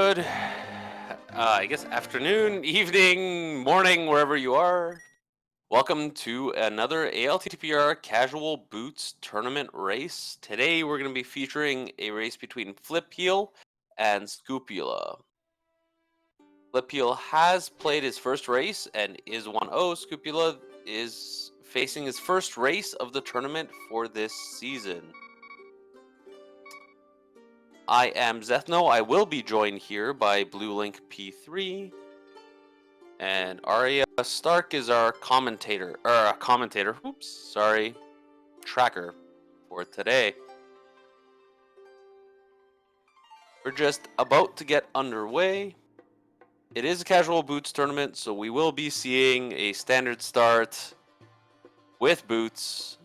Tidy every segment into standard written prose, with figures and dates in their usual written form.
Good, I guess afternoon, evening, morning, wherever you are. Welcome to another ALTTPR Casual Boots Tournament race. Today we're going to be featuring a race between Flipheal and sk00pula. Flipheal has played his first race and is 1-0. sk00pula is facing his first race of the tournament for this season. I am Zethno. I will be joined here by Blue Link P3. And Arya Stark is our commentator, tracker for today. We're just about to get underway. It is a casual boots tournament, so we will be seeing a standard start with boots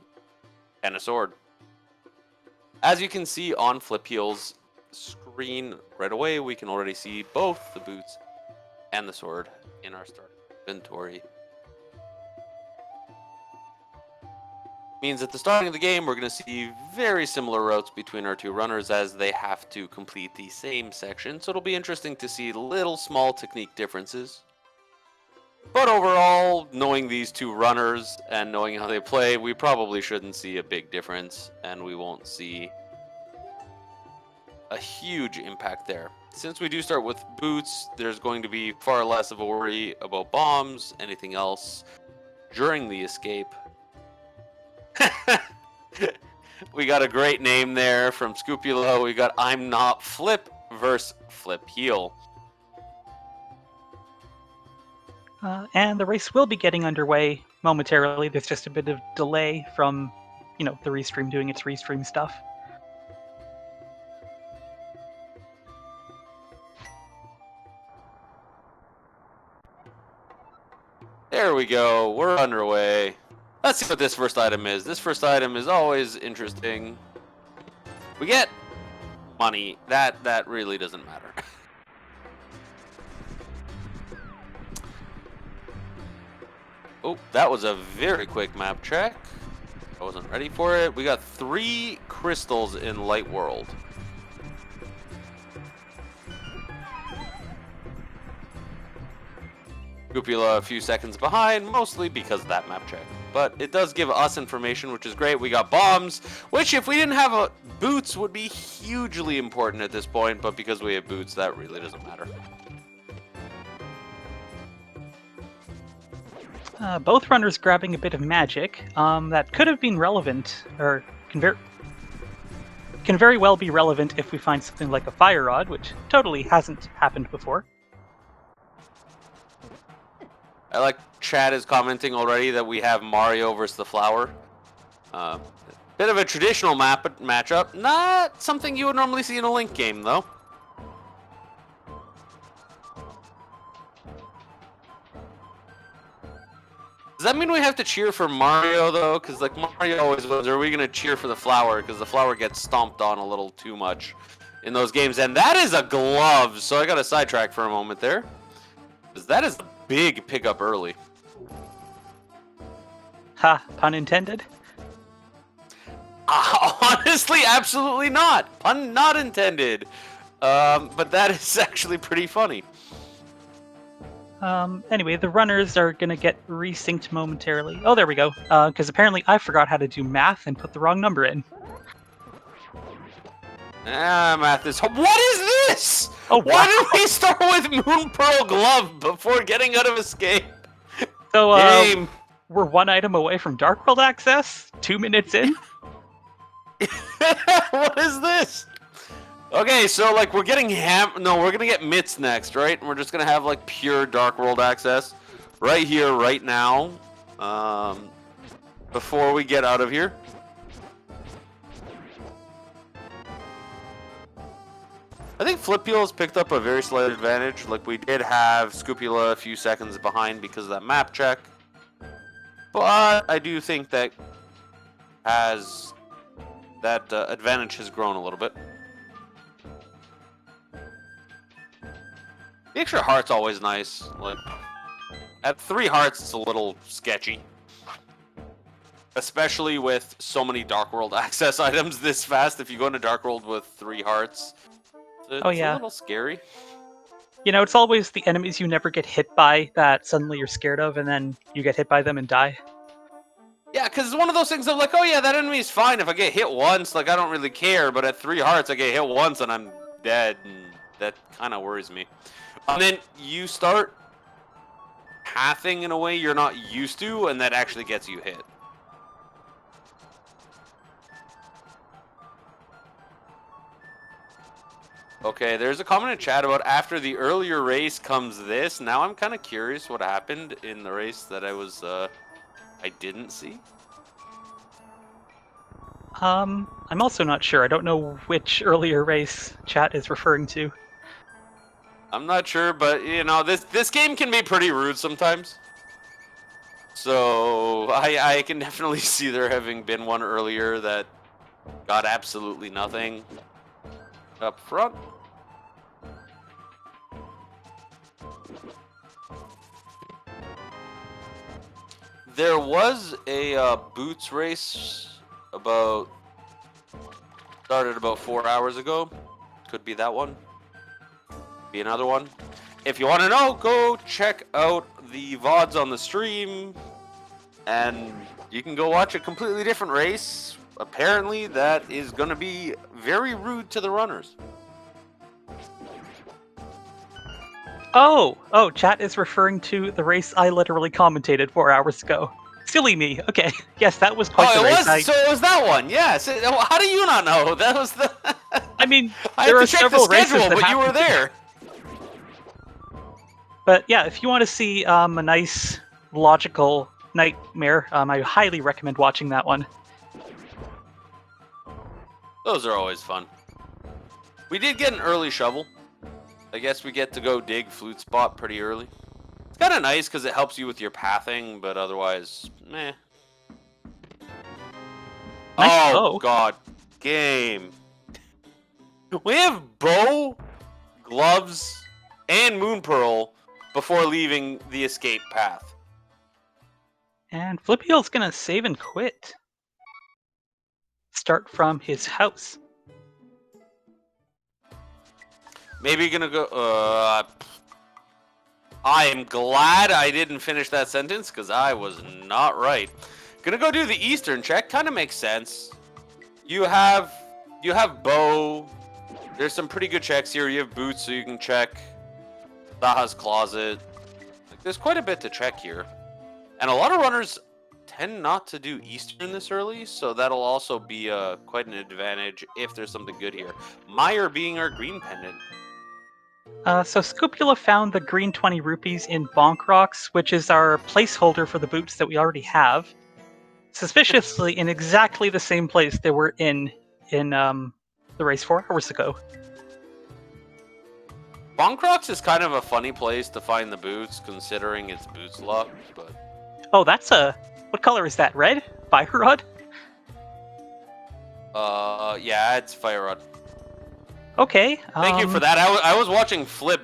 and a sword. As you can see on Flipheal's screen right away, we can already see both the boots and the sword in our start inventory. Means at the starting of the game, we're going to see very similar routes between our two runners as they have to complete the same section. So it'll be interesting to see little small technique differences. But overall, knowing these two runners and knowing how they play, we probably shouldn't see a big difference, and we won't see a huge impact there. Since we do start with boots, there's going to be far less of a worry about bombs, anything else during the escape. We got a great name there from sk00pula. We got I'm Not Flip versus Flipheal. And the race will be getting underway momentarily. There's just a bit of delay from, the restream doing its restream stuff. There we go. We're underway. Let's see what this first item is. This first item is always interesting. We get money. That really doesn't matter. Oh, that was a very quick map check. I wasn't ready for it. We got 3 crystals in Light World. sk00pula a few seconds behind, mostly because of that map check. But it does give us information, which is great. We got bombs, which if we didn't have boots would be hugely important at this point, but because we have boots, that really doesn't matter. Both runners grabbing a bit of magic that could have been relevant, or can very well be relevant if we find something like a fire rod, which totally hasn't happened before. I like Chad is commenting already that we have Mario versus the flower. Bit of a traditional matchup. Not something you would normally see in a Link game, though. Does that mean we have to cheer for Mario, though? Because, like, Mario always wins. Or are we going to cheer for the flower? Because the flower gets stomped on a little too much in those games. And that is a glove. So I got to sidetrack for a moment there. Because that is a big pickup early. Ha, pun intended? Honestly, absolutely not. Pun not intended. But that is actually pretty funny. Anyway, the runners are going to get resynced momentarily. Oh, there we go. Because apparently I forgot how to do math and put the wrong number in. Math is... What is this? Oh, Why wow. did we start with Moon Pearl Glove before getting out of Escape? So, Game. we're 1 item away from Dark World access? 2 minutes in? What is this? Okay, so like we're getting we're gonna get mitts next, right? And we're just gonna have like pure Dark World access right here, right now. Before we get out of here. I think Flipheal has picked up a very slight advantage. Like we did have sk00pula a few seconds behind because of that map check. But I do think that advantage has grown a little bit. The extra heart's always nice. Like at 3 hearts, it's a little sketchy. Especially with so many Dark World access items this fast. If you go into Dark World with 3 hearts, it's a little scary. You know, it's always the enemies you never get hit by that suddenly you're scared of, and then you get hit by them and die. Yeah, because it's one of those things of like, oh yeah, that enemy is fine. If I get hit once, like I don't really care. But at 3 hearts, I get hit once and I'm dead, and that kind of worries me. And then you start pathing in a way you're not used to, and that actually gets you hit. Okay, there's a comment in chat about after the earlier race comes this. Now I'm kind of curious what happened in the race that I didn't see. I'm also not sure. I don't know which earlier race chat is referring to. I'm not sure, but you know, this game can be pretty rude sometimes. So I can definitely see there having been one earlier that got absolutely nothing up front. There was a boots race started about 4 hours ago. Could be that one. Be another one. If you want to know, go check out the VODs on the stream, and you can go watch a completely different race. Apparently, that is going to be very rude to the runners. Oh, chat is referring to the race I literally commentated 4 hours ago. Silly me. Okay, yes, that was quite the race. So it was that one. Yes. How do you not know? That was the. I mean, I there had are to check several the schedule, races that but you were happened. there. But yeah, if you want to see a nice, logical nightmare, I highly recommend watching that one. Those are always fun. We did get an early shovel. I guess we get to go dig flute spot pretty early. It's kind of nice because it helps you with your pathing, but otherwise, meh. Nice Oh, bow. God. Game. We have bow, gloves, and moon pearl before leaving the escape path. And Flipheal's gonna save and quit. Start from his house. Maybe gonna go. I am glad I didn't finish that sentence because I was not right. Gonna go do the Eastern check. Kind of makes sense. You have bow. There's some pretty good checks here. You have boots, so you can check Baja's closet. Like, there's quite a bit to check here, and a lot of runners tend not to do Eastern this early, so that'll also be quite an advantage if there's something good here. Meyer being our green pendant. So Scopula found the green 20 rupees in Bonk Rocks, which is our placeholder for the boots that we already have. Suspiciously, in exactly the same place they were in the race 4 hours ago. Bonk Rocks is kind of a funny place to find the boots, considering it's boots luck, but... Oh, that's what color is that? Red? Fire Rod? Yeah, it's Fire Rod. Okay. Thank you for that. I was watching Flip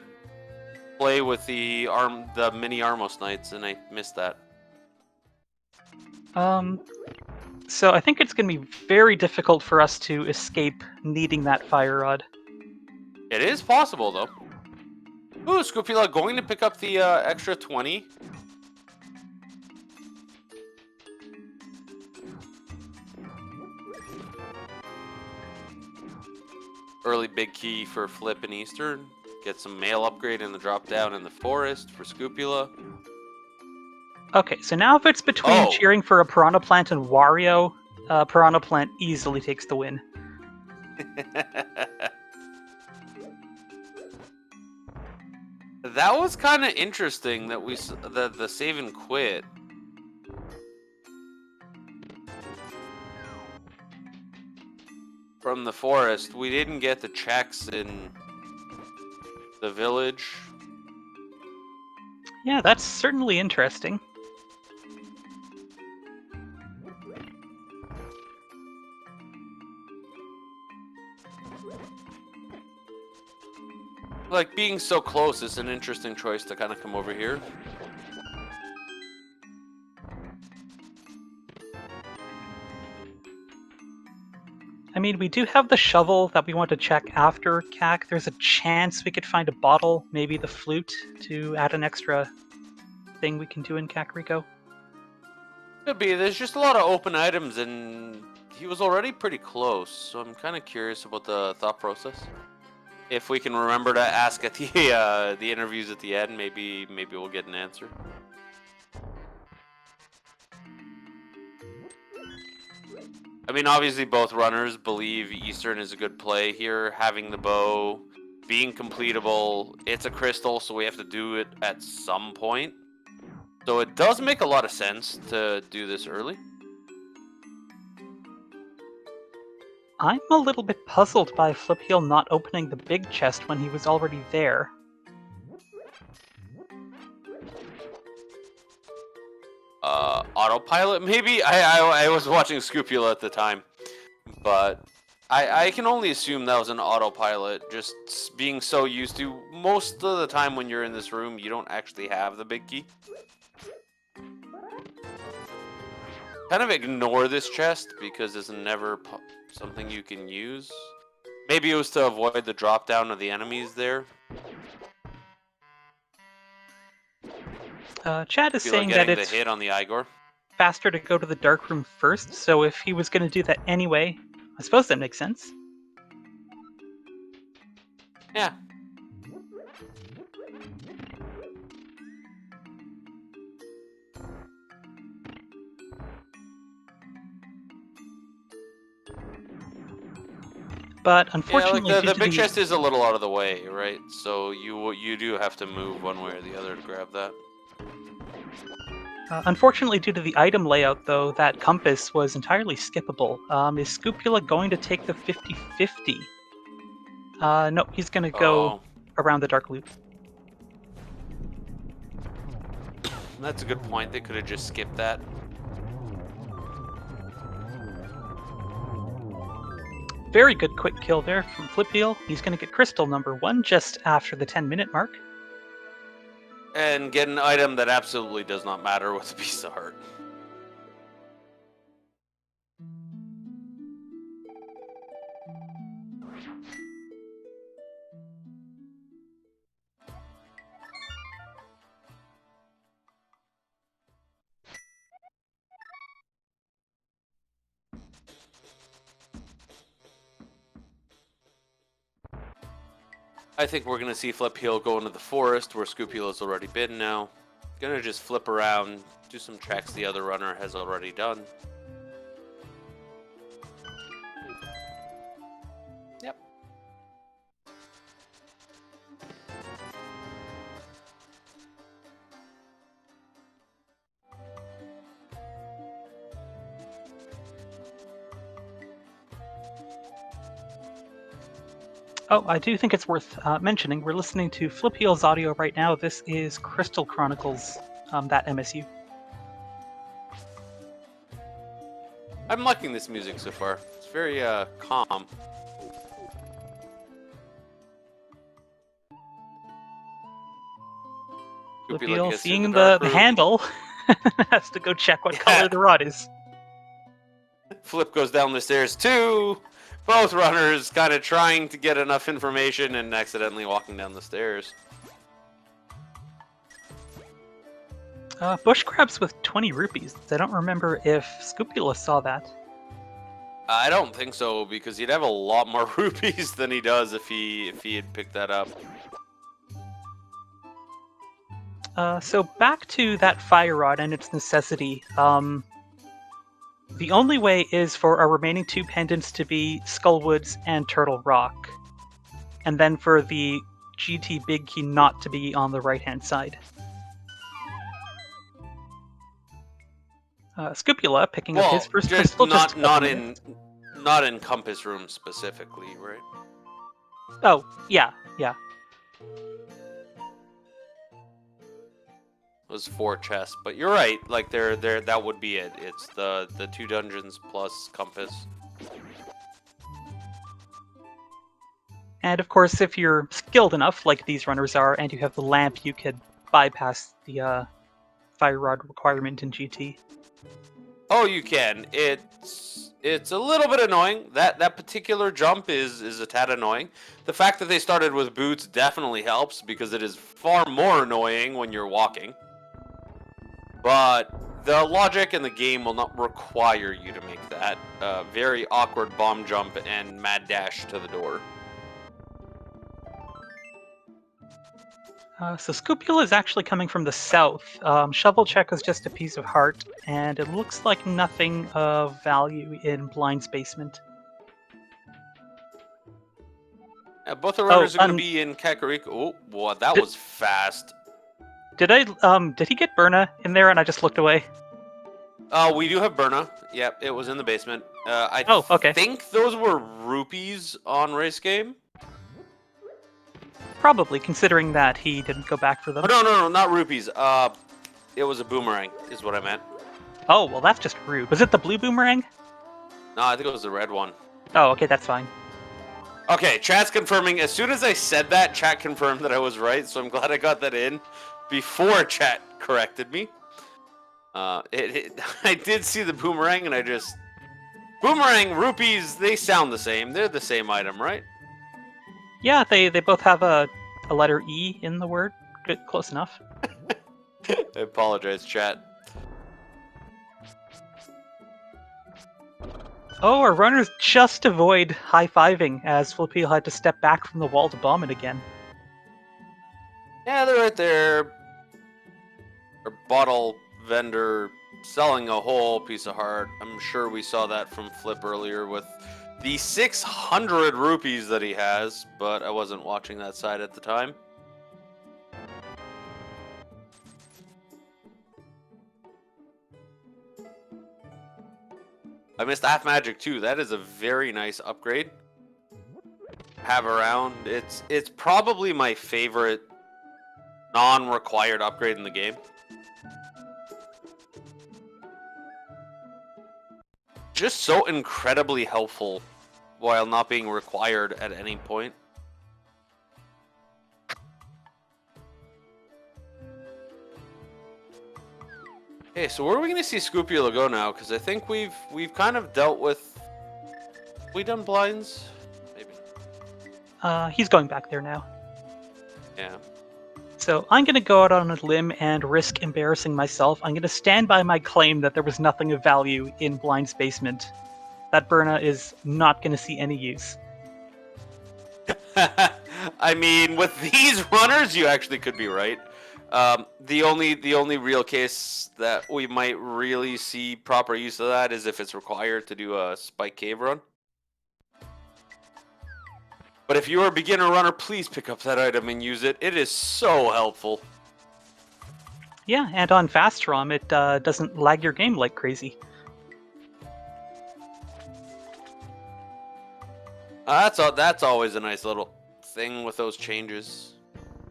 play with the mini Armos Knights, and I missed that. So I think it's going to be very difficult for us to escape needing that Fire Rod. It is possible, though. Ooh, Scopula going to pick up the extra 20. Early big key for Flip and Eastern. Get some mail upgrade in the drop down in the forest for Scopula. Okay, so now if it's between cheering for a Piranha Plant and Wario, Piranha Plant easily takes the win. That was kind of interesting that the save and quit. From the forest, we didn't get the checks in the village. Yeah, that's certainly interesting. Like, being so close is an interesting choice to kind of come over here. I mean, we do have the shovel that we want to check after CAC. There's a chance we could find a bottle, maybe the flute, to add an extra thing we can do in Kakariko. Could be. There's just a lot of open items, and he was already pretty close, so I'm kind of curious about the thought process. If we can remember to ask at the interviews at the end, maybe we'll get an answer. I mean, obviously both runners believe Eastern is a good play here. Having the bow, being completable, it's a crystal, so we have to do it at some point. So it does make a lot of sense to do this early. I'm a little bit puzzled by Flipheal not opening the big chest when he was already there. Autopilot, maybe? I was watching sk00pula at the time, but I can only assume that was an autopilot, just being so used to. Most of the time when you're in this room, you don't actually have the big key. Kind of ignore this chest because it's never something you can use. Maybe it was to avoid the drop down of the enemies there. Chad is saying that it's the hit on the Igor. Faster to go to the dark room first, so if he was going to do that anyway, I suppose that makes sense. Yeah. But unfortunately, the big chest is a little out of the way, right? So you do have to move one way or the other to grab that. Unfortunately, due to the item layout, though, that compass was entirely skippable. Is sk00pula going to take the 50-50? No, he's going to go around the dark loop. That's a good point. They could have just skipped that. Very good quick kill there from Flipheal. He's going to get crystal number 1 just after the 10-minute mark. And get an item that absolutely does not matter with a piece of heart. I think we're going to see Flipheal go into the forest where sk00pula's already been now. Gonna just flip around, do some tracks the other runner has already done. Yep. Oh, I do think it's worth mentioning. We're listening to Flipheal's audio right now. This is Crystal Chronicles, that MSU. I'm liking this music so far. It's very calm. Flipheal, seeing the handle, has to go check what color the rod is. Flip goes down the stairs too. Both runners kind of trying to get enough information and accidentally walking down the stairs. Bush crabs with 20 rupees. I don't remember if sk00pula saw that. I don't think so, because he'd have a lot more rupees than he does if he had picked that up. So back to that fire rod and its necessity. The only way is for our remaining 2 pendants to be Skullwoods and Turtle Rock. And then for the GT Big Key not to be on the right-hand side. sk00pula picking up his first crystal. Not in Compass Room specifically, right? Oh, yeah. It was 4 chests, but you're right. Like there, that would be it. It's the 2 dungeons plus compass. And of course, if you're skilled enough, like these runners are, and you have the lamp, you could bypass the fire rod requirement in GT. Oh, you can. It's a little bit annoying. That particular jump is a tad annoying. The fact that they started with boots definitely helps because it is far more annoying when you're walking. But the logic in the game will not require you to make that very awkward bomb jump and mad dash to the door. So Scupula is actually coming from the south. Shovel Check is just a piece of heart, and it looks like nothing of value in Blind's basement. Both the runners are going to be in Kakariko. Oh, boy, that was fast. Did he get Burna in there and I just looked away? We do have Burna. Yep, it was in the basement. I okay. think those were rupees on Race Game. Probably, considering that he didn't go back for them. Oh, no, not rupees. It was a boomerang, is what I meant. Oh, well, that's just rude. Was it the blue boomerang? No, I think it was the red one. Oh, okay, that's fine. Okay, chat's confirming. As soon as I said that, chat confirmed that I was right, so I'm glad I got that in before chat corrected me. I did see the boomerang, and I just... Boomerang, rupees, they sound the same. They're the same item, right? Yeah, they both have a letter E in the word. Good, close enough. I apologize, chat. Oh, our runners just avoid high-fiving as Flipheal had to step back from the wall to bomb it again. Yeah, they're right there. Our bottle vendor selling a whole piece of heart. I'm sure we saw that from Flip earlier with the 600 rupees that he has, but I wasn't watching that side at the time. I missed Half Magic too. That is a very nice upgrade. Have around. It's probably my favorite non-required upgrade in the game. Just so incredibly helpful while not being required at any point. Okay, so where are we going to see Scupula go now? Because I think we've kind of dealt with... Have we done blinds? Maybe not. He's going back there now. Yeah. So I'm going to go out on a limb and risk embarrassing myself. I'm going to stand by my claim that there was nothing of value in Blind's basement. That Burna is not going to see any use. I mean, with these runners, you actually could be right. The only real case that we might really see proper use of that is if it's required to do a spike cave run. But if you're a beginner runner, please pick up that item and use it. It is so helpful. Yeah, and on fast ROM, it doesn't lag your game like crazy. That's always a nice little thing with those changes.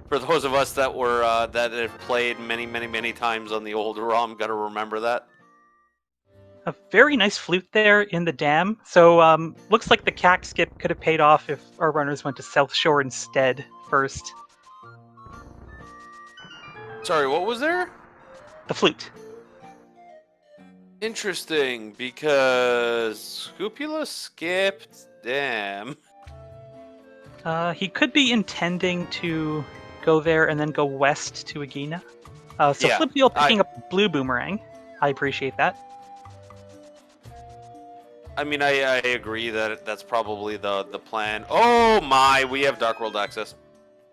For those of us that were that have played many times on the older ROM, gotta remember that. A very nice flute there in the dam. So looks like the cact skip could have paid off if our runners went to South Shore instead first. Sorry, what was there? The flute. Interesting, because Scupula skipped dam. He could be intending to go there and then go west to Agina. So yeah, Flipheal picking up blue boomerang. I appreciate that. I mean, I agree that that's probably the plan. Oh my, we have Dark World access.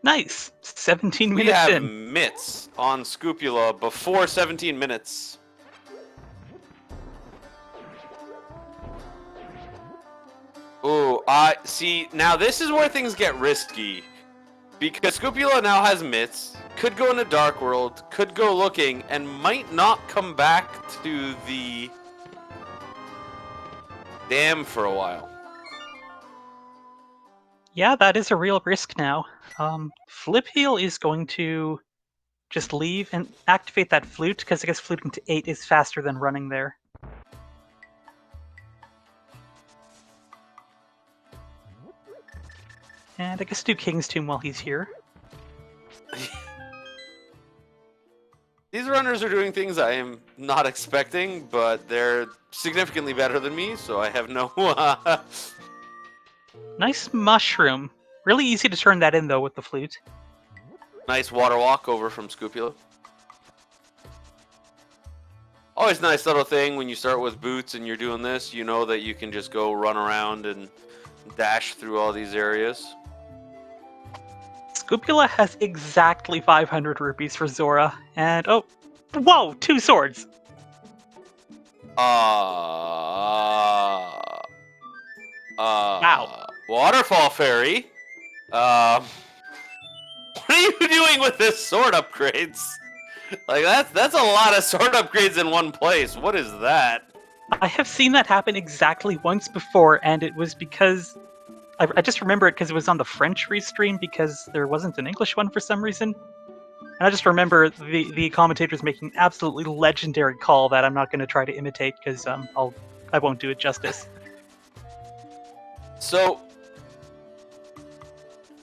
Nice. 17 minutes in. We have mitts on Scupula before 17 minutes. Ooh, see, now this is where things get risky. Because Scupula now has mitts, could go into Dark World, could go looking, and might not come back to the dam for a while. Yeah, that is a real risk now. Flipheal is going to just leave and activate that flute, because I guess fluting to 8 is faster than running there. And I guess do King's Tomb while he's here. These runners are doing things I am not expecting, but they're significantly better than me, so I have no... Nice mushroom. Really easy to turn that in, though, with the flute. Nice water walk over from Scupula. Always nice little thing when you start with boots and you're doing this, you know that you can just go run around and dash through all these areas. Scupula has exactly 500 rupees for Zora, and oh, whoa, 2 swords! Wow. Waterfall Fairy. What are you doing with this sword upgrades? Like that's a lot of sword upgrades in one place. What is that? I have seen that happen exactly once before, and it was because I just remember it because it was on the French restream because there wasn't an English one for some reason. And I just remember the commentators making an absolutely legendary call that I'm not going to try to imitate because I won't do it justice. So,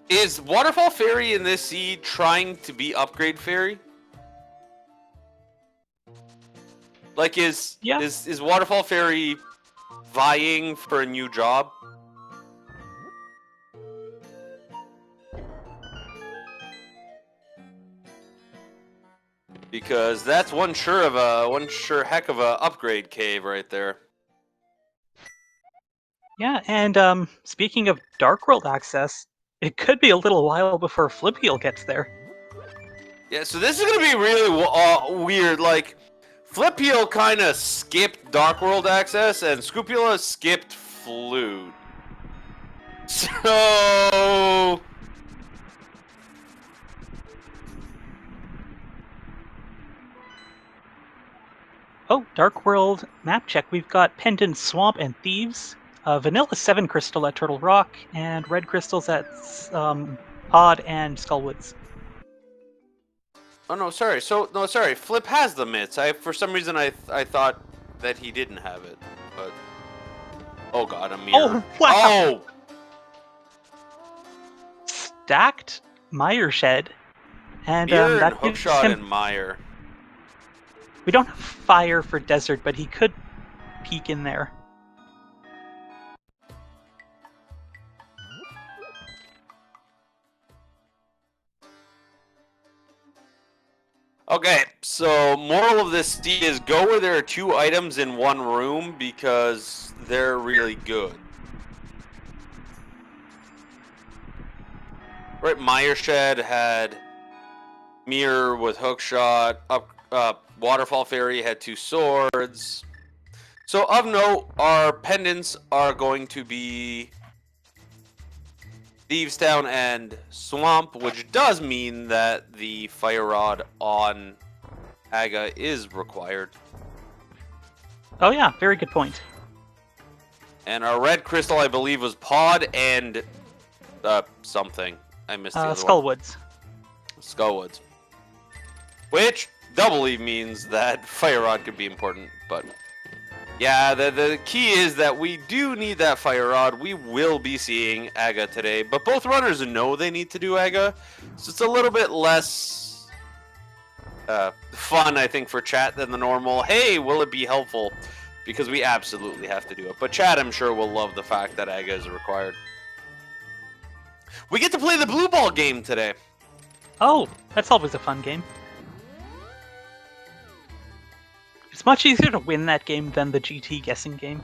is Waterfall Fairy in this seed trying to be Upgrade Fairy? Like, is Waterfall Fairy vying for a new job? Because that's one sure heck of a upgrade cave right there. Yeah, and speaking of Dark World access, it could be a little while before Flipheal gets there. Yeah, so this is gonna be really weird. Like, Flipheal kind of skipped Dark World access, and Scupula skipped Flute. So... Oh, Dark World map check. We've got Pendant Swamp and Thieves, Vanilla 7 Crystal at Turtle Rock, and Red Crystals at Pod and Skullwoods. Oh no, sorry. Sorry. Flip has the mitts. For some reason I thought that he didn't have it, but oh god, a mirror. Oh wow! Oh, Stacked Mire Shed, and mirror that and gives hookshot him. and mire. We don't have fire for desert, but he could peek in there. Okay, so moral of this is go where there are 2 items in one room because they're really good. Right, Mire Shed had mirror with hookshot. Waterfall Fairy had 2 swords. So of note, our pendants are going to be Thieves Town and Swamp, which does mean that the Fire Rod on Aga is required. Oh yeah, very good point. And our red crystal, I believe, was Pod and something. I missed the other Skullwoods. one. Skullwoods. Which doubly means that Fire Rod could be important, but yeah, the key is that we do need that Fire Rod. We will be seeing Aga today, but both runners know they need to do Aga, so it's a little bit less fun, I think, for chat than the normal, hey, will it be helpful? Because we absolutely have to do it. But chat, I'm sure, will love the fact that Aga is required. We get to play the blue ball game today. Oh, that's always a fun game. It's much easier to win that game than the GT guessing game.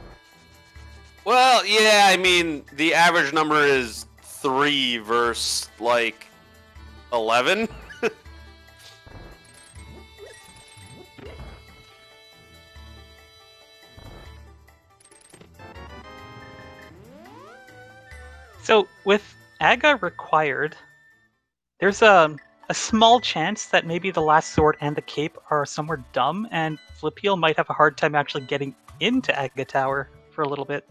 Well, yeah, I mean, the average number is 3 versus, like, 11. So, with Aga required, there's a small chance that maybe the last sword and the cape are somewhere dumb, and Flipheal might have a hard time actually getting into Aga Tower for a little bit.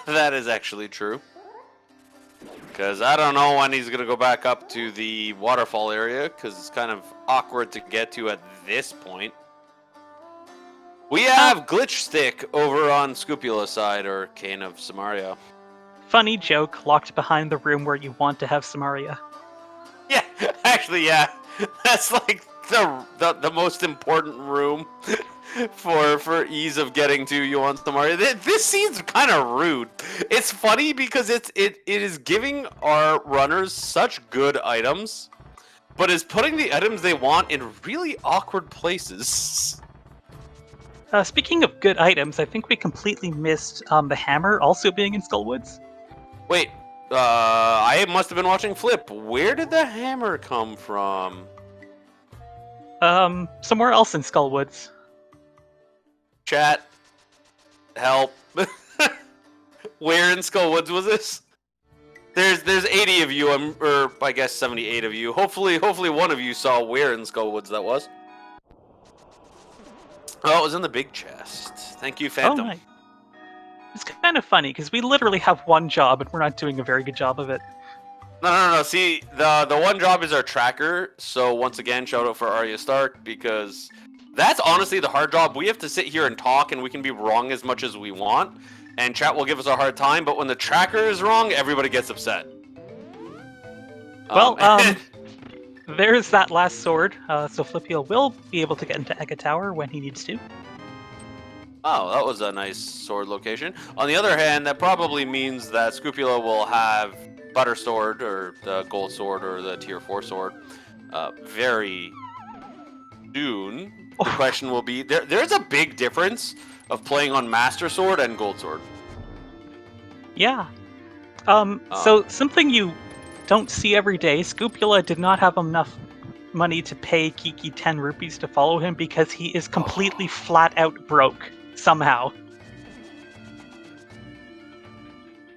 That is actually true. Because I don't know when he's going to go back up to the waterfall area, because it's kind of awkward to get to at this point. We have Glitch Stick over on Scupula's side, or Cane of Samaria. Funny joke locked behind the room where you want to have Samaria. Yeah, actually, yeah. That's like the most important room for ease of getting to you on Mario. This seems kind of rude. It's funny because it is giving our runners such good items, but is putting the items they want in really awkward places. Speaking of good items, I think we completely missed the hammer also being in Skullwoods. Wait, I must have been watching Flip. Where did the hammer come from? Somewhere else in Skullwoods. Chat, help. Where in Skullwoods was this? There's 80 of you, or I guess 78 of you. Hopefully one of you saw where in Skullwoods that was. Oh, it was in the big chest. Thank you, Phantom. Oh my. It's kind of funny because we literally have one job and we're not doing a very good job of it. No. See, the one job is our tracker. So once again, shout out for Arya Stark, because that's honestly the hard job. We have to sit here and talk, and we can be wrong as much as we want, and chat will give us a hard time. But when the tracker is wrong, everybody gets upset. Well, there's that last sword. So Flipheal will be able to get into Ega Tower when he needs to. Oh, that was a nice sword location. On the other hand, that probably means that Scrupula will have Butter Sword, or the Gold Sword, or the Tier 4 Sword, very soon. The question will be, there's a big difference of playing on Master Sword and Gold Sword. Yeah. So something you don't see every day, Scrupula did not have enough money to pay Kiki 10 rupees to follow him because he is completely flat out broke somehow.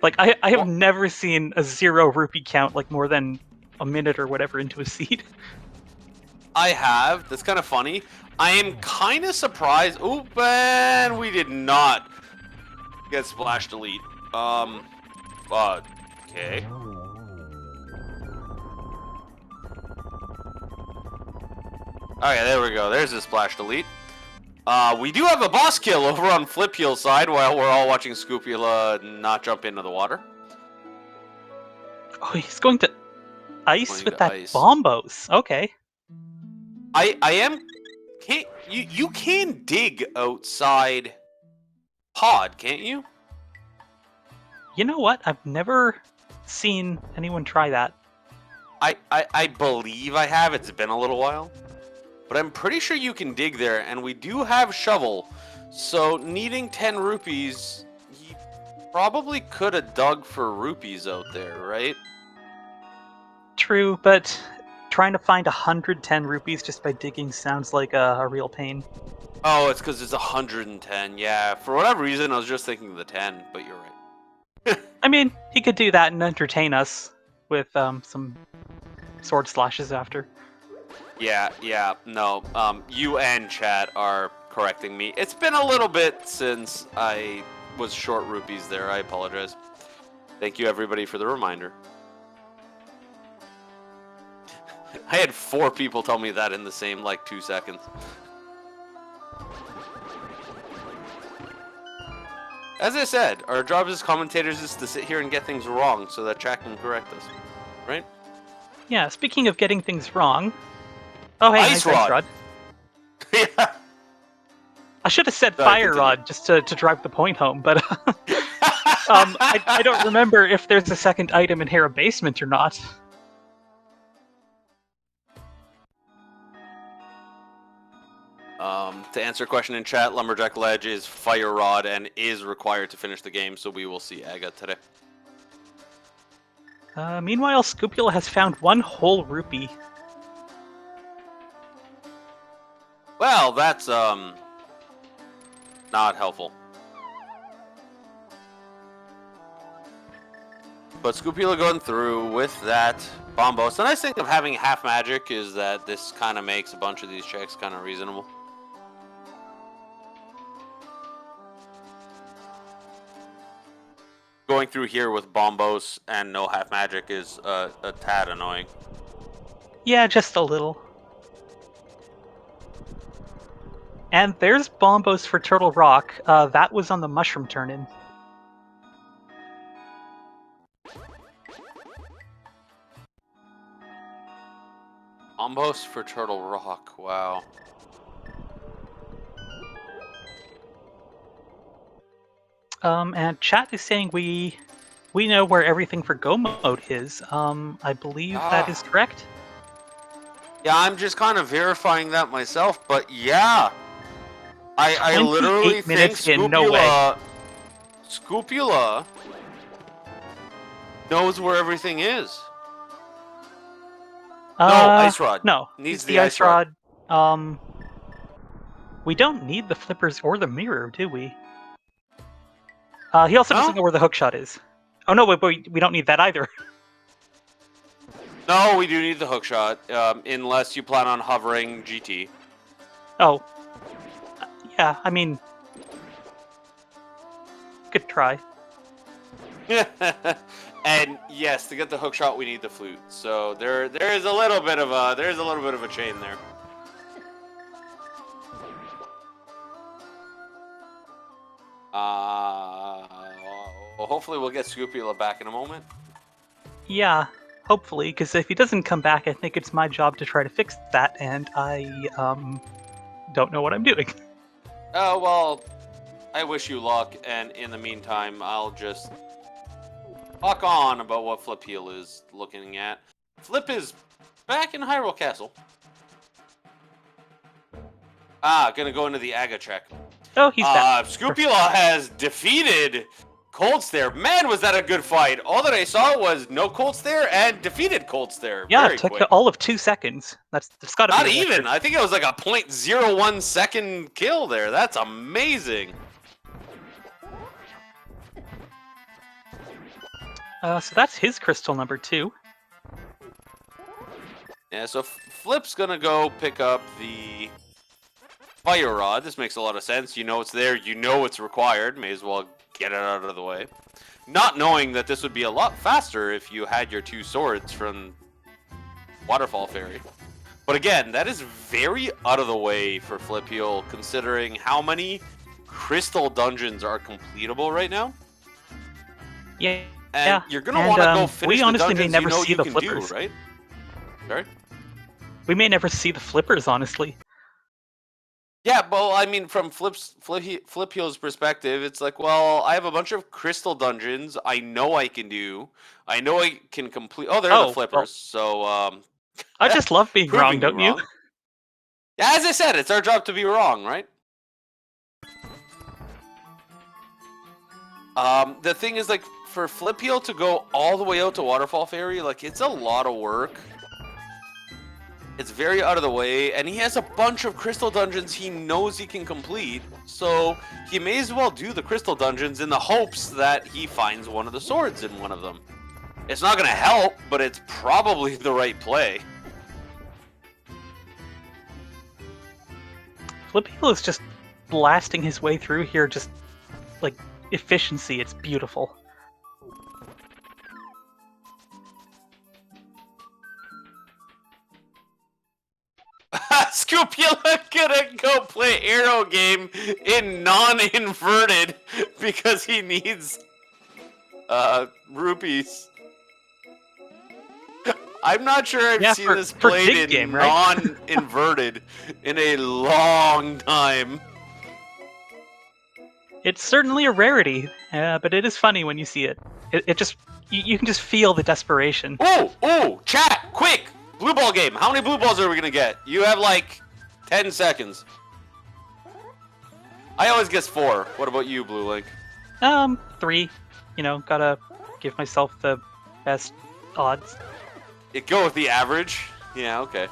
Like, I have never seen a 0 rupee count like more than a minute or whatever into a seed. I have. That's kind of funny. I am kind of surprised. Oop, and we did not get Splash Delete. Okay. Okay, there we go. There's the Splash Delete. We do have a boss kill over on Flipheal's side while we're all watching Scrupula not jump into the water. Oh, he's going to ice with that bombos. Okay. I am... You can dig outside pod, can't you? You know what? I've never seen anyone try that. I believe I have. It's been a little while. But I'm pretty sure you can dig there, and we do have shovel. So needing 10 rupees, he probably could have dug for rupees out there, right? True, but trying to find 110 rupees just by digging sounds like a real pain. Oh, it's because it's 110. Yeah, for whatever reason, I was just thinking the 10, but you're right. I mean, he could do that and entertain us with some sword slashes after. Yeah, no. You and chat are correcting me. It's been a little bit since I was short rupees there. I apologize. Thank you, everybody, for the reminder. I had 4 people tell me that in the same, 2 seconds. As I said, our job as commentators is to sit here and get things wrong so that chat can correct us. Right? Yeah, speaking of getting things wrong... Oh, hey, Ice Rod. Yeah. I should have said Fire Rod just to drive the point home, but I don't remember if there's a second item in Hera Basement or not. To answer a question in chat, Lumberjack Ledge is Fire Rod and is required to finish the game, so we will see Aga today. Meanwhile, Scrupula has found 1 whole rupee. Well, that's, not helpful. But Scrupula going through with that Bombo. So the nice thing of having half magic is that this kind of makes a bunch of these checks kind of reasonable. Going through here with Bombos and no half magic is a tad annoying. Yeah, just a little. And there's Bombos for Turtle Rock. That was on the Mushroom turn-in. Combos for Turtle Rock. Wow. And chat is saying we know where everything for Go mode is. I believe that is correct. Yeah, I'm just kind of verifying that myself, but yeah. I literally think Scopula knows where everything is. No, Ice Rod. No, Needs the Ice Rod. We don't need the flippers or the mirror, do we? He also doesn't know where the hookshot is. Oh no, wait, we don't need that either. No, we do need the hookshot, unless you plan on hovering GT. Oh. Yeah, I mean... Good try. And yes, to get the hookshot, we need the flute. So there is a little bit of a chain there. Hopefully we'll get Scopula back in a moment. Yeah, hopefully, because if he doesn't come back, I think it's my job to try to fix that, and I don't know what I'm doing. Oh, well, I wish you luck, and in the meantime, I'll just talk on about what Flipheal is looking at. Flip is back in Hyrule Castle. Gonna go into the Aga check. Oh, he's back. Scopula has defeated Cold Stare. Man, was that a good fight. All that I saw was no Cold Stare and defeated Cold Stare. Yeah, Very it took quick. all of 2 seconds. That's gotta be Not even. I think it was like a 0.01 second kill there. That's amazing. So that's his crystal number 2. Yeah, so Flip's gonna go pick up the Fire Rod. This makes a lot of sense. You know it's there. You know it's required. May as well get it out of the way. Not knowing that this would be a lot faster if you had your 2 swords from Waterfall Fairy. But again, that is very out of the way for Flipheal, considering how many crystal dungeons are completable right now. Yeah. And you're going to want to go finish we honestly the dungeons may never you know see you the can flippers. do, right? Sorry? We may never see the flippers, honestly. Yeah, well, I mean, from Flipheal's perspective, it's like, well, I have a bunch of crystal dungeons. I know I can do. I know I can complete. Oh, they're the flippers. Well, so, I just love being wrong, don't you? Yeah, as I said, it's our job to be wrong, right? The thing is, like, for Flipheal to go all the way out to Waterfall Fairy, like, it's a lot of work. It's very out of the way, and he has a bunch of crystal dungeons he knows he can complete, so he may as well do the crystal dungeons in the hopes that he finds one of the swords in one of them. It's not going to help, but it's probably the right play. Flipheal is just blasting his way through here, just, like, efficiency. It's beautiful. Scopula gonna go play Arrow game in non-inverted because he needs rupees. I'm not sure I've seen this played in non-inverted in a long time. It's certainly a rarity, but it is funny when you see it. It just you can just feel the desperation. Oh, chat, quick! Blue ball game. How many blue balls are we gonna get? You have like 10 seconds. I always guess 4. What about you, Blue Link? 3. You know, gotta give myself the best odds. Go with the average? Yeah, okay.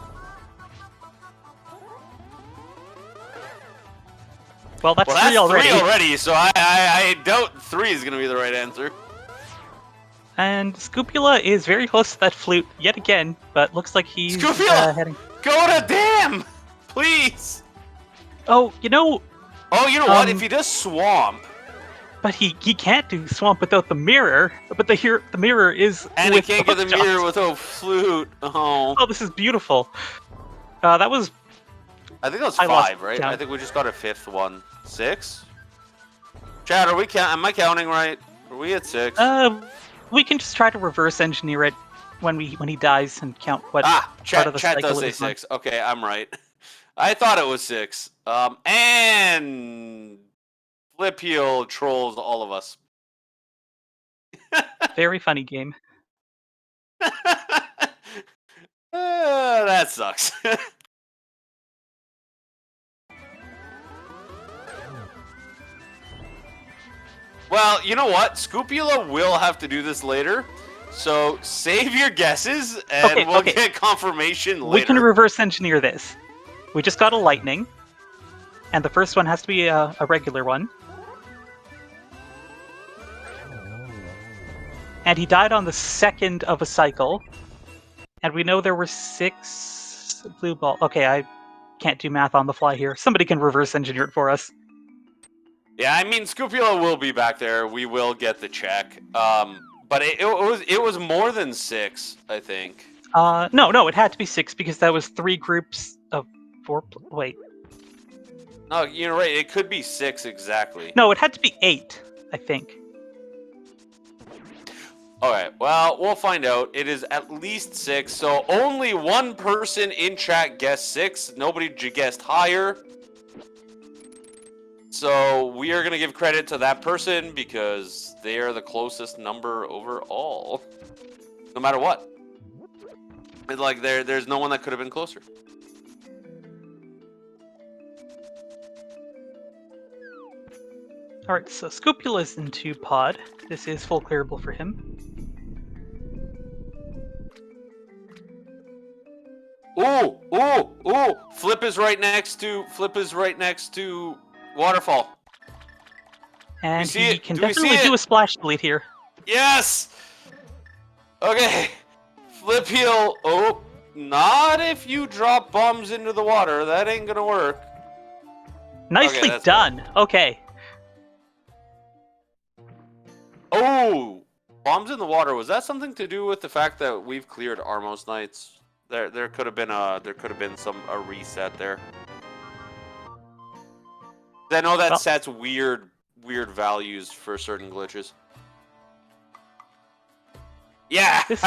Well, that's 3 already. 3 already, so I doubt 3 is gonna be the right answer. And Scopula is very close to that flute yet again, but looks like he's heading. Go to dam, please. Oh, you know. Oh, you know what? If he does swamp. But he can't do swamp without the mirror. But the mirror is. And he can't get the mirror without flute. Oh. Oh, this is beautiful. That was. I think that was 5, right? I think we just got a 5th one. 6. Chad, are we am I counting right? Are we at 6? We can just try to reverse engineer it. when he dies and count what part of the Chat cycle does it say was on. 6. Okay, I'm right. I thought it was 6. And Flipheal trolls all of us. Very funny game. That sucks. Well, you know what? Scoopula will have to do this later. So save your guesses, and we'll Okay. get confirmation later. We can reverse engineer this. We just got a lightning, and the first one has to be a regular one. And he died on the second of a cycle. And we know there were 6 blue balls. Okay, I can't do math on the fly here. Somebody can reverse engineer it for us. Yeah, I mean, Scoopula will be back there. We will get the check. But it was more than 6, I think. No, it had to be 6 because that was 3 groups of 4. Wait. No, you're right. It could be 6 exactly. No, it had to be 8, I think. Alright, well, we'll find out. It is at least 6, so only one person in chat guessed 6. Nobody guessed higher. So we are going to give credit to that person because they are the closest number overall. No matter what. It's like there's no one that could have been closer. Alright, so Scoopula's into pod. This is full clearable for him. Ooh! Flip is right next to waterfall. And he can Do we definitely see do it? a splash delete here. Yes! Okay. Flipheal. Oh, not if you drop bombs into the water. That ain't gonna work. Nicely that's done. Okay. Oh! Bombs in the water. Was that something to do with the fact that we've cleared Armos Knights? There could have been a reset there. I know that sets weird values for certain glitches. Yeah, This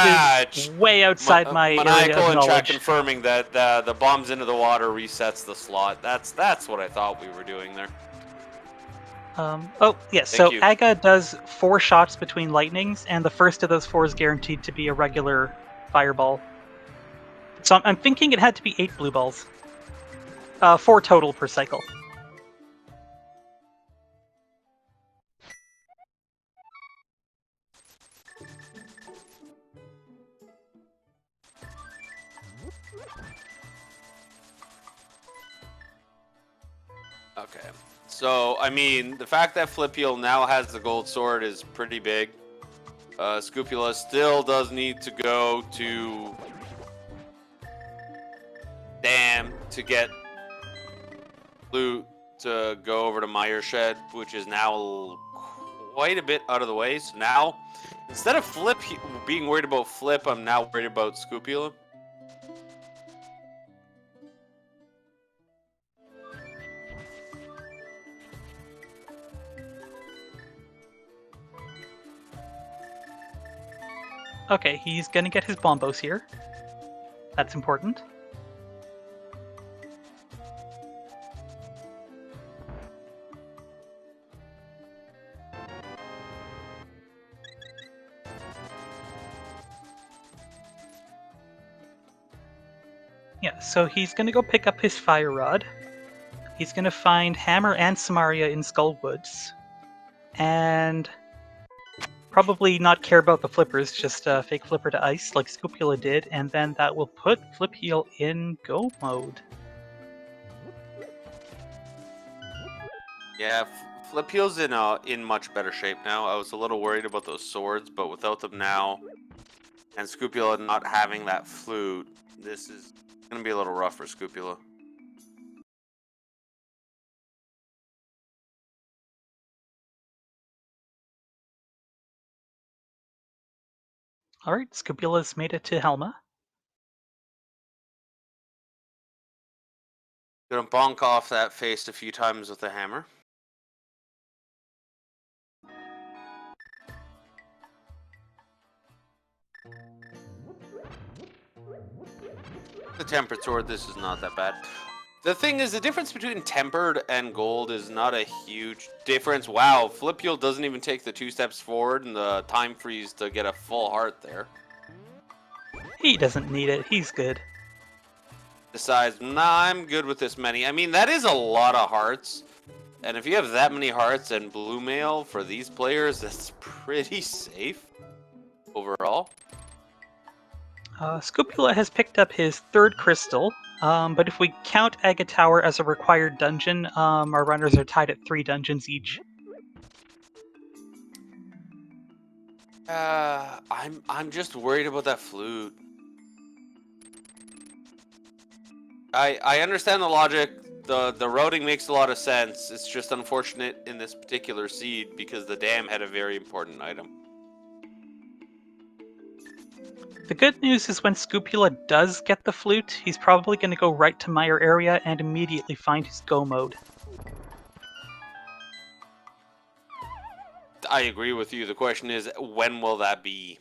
is way outside my area Maniacal of in chat knowledge. confirming that the bombs into the water resets the slot. That's what I thought we were doing there. Oh, yes, so Aga does 4 shots between lightnings, and the first of those 4 is guaranteed to be a regular fireball. So I'm thinking it had to be 8 blue balls. 4 total per cycle. Okay. So, I mean, the fact that Flipheal now has the gold sword is pretty big. Scoopula still does need to go to Dam to get loot to go over to Meyer Shed, which is now quite a bit out of the way. So now, instead of Flip being worried about Flip, I'm now worried about Scoopula. Okay, he's gonna get his bombos here. That's important. Yeah, so he's gonna go pick up his fire rod. He's gonna find Hammer and Samaria in Skullwoods. And probably not care about the flippers, just fake flipper to ice like Scoopula did, and then that will put Flipheal in go mode. Yeah, Flipheal's in much better shape now. I was a little worried about those swords, but without them now, and Scoopula not having that flute, this is gonna be a little rough for Scoopula. Alright, Scoopula's made it to Helma. Gonna bonk off that face a few times with the hammer. The tempered sword, this is not that bad. The thing is, the difference between tempered and gold is not a huge difference. Wow, Flipheal doesn't even take the 2 steps forward and the time freeze to get a full heart there. He doesn't need it. He's good. Decides, nah, I'm good with this many. I mean, that is a lot of hearts. And if you have that many hearts and blue mail for these players, that's pretty safe overall. Scopula has picked up his 3rd crystal, but if we count Agate Tower as a required dungeon, our runners are tied at 3 dungeons each. I'm just worried about that flute. I understand the logic. The routing makes a lot of sense. It's just unfortunate in this particular seed because the dam had a very important item. The good news is when Scopula does get the flute, he's probably going to go right to Meyer area and immediately find his go mode. I agree with you. The question is, when will that be?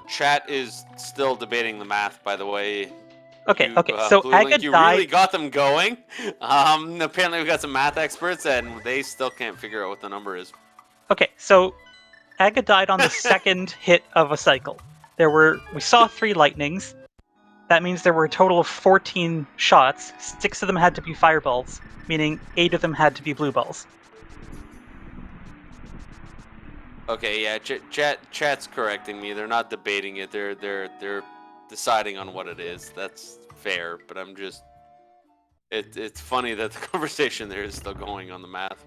Chat is still debating the math, by the way. Okay, so Aga you died... really got them going. Apparently we got some math experts, and they still can't figure out what the number is. Okay, so Aga died on the 2nd hit of a cycle. We saw 3 lightnings. That means there were a total of 14 shots. 6 of them had to be fireballs, meaning 8 of them had to be blue balls. Okay, yeah, chat's correcting me. They're not debating it. They're deciding on what it is. That's fair, but I'm just... It's funny that the conversation there is still going on the math.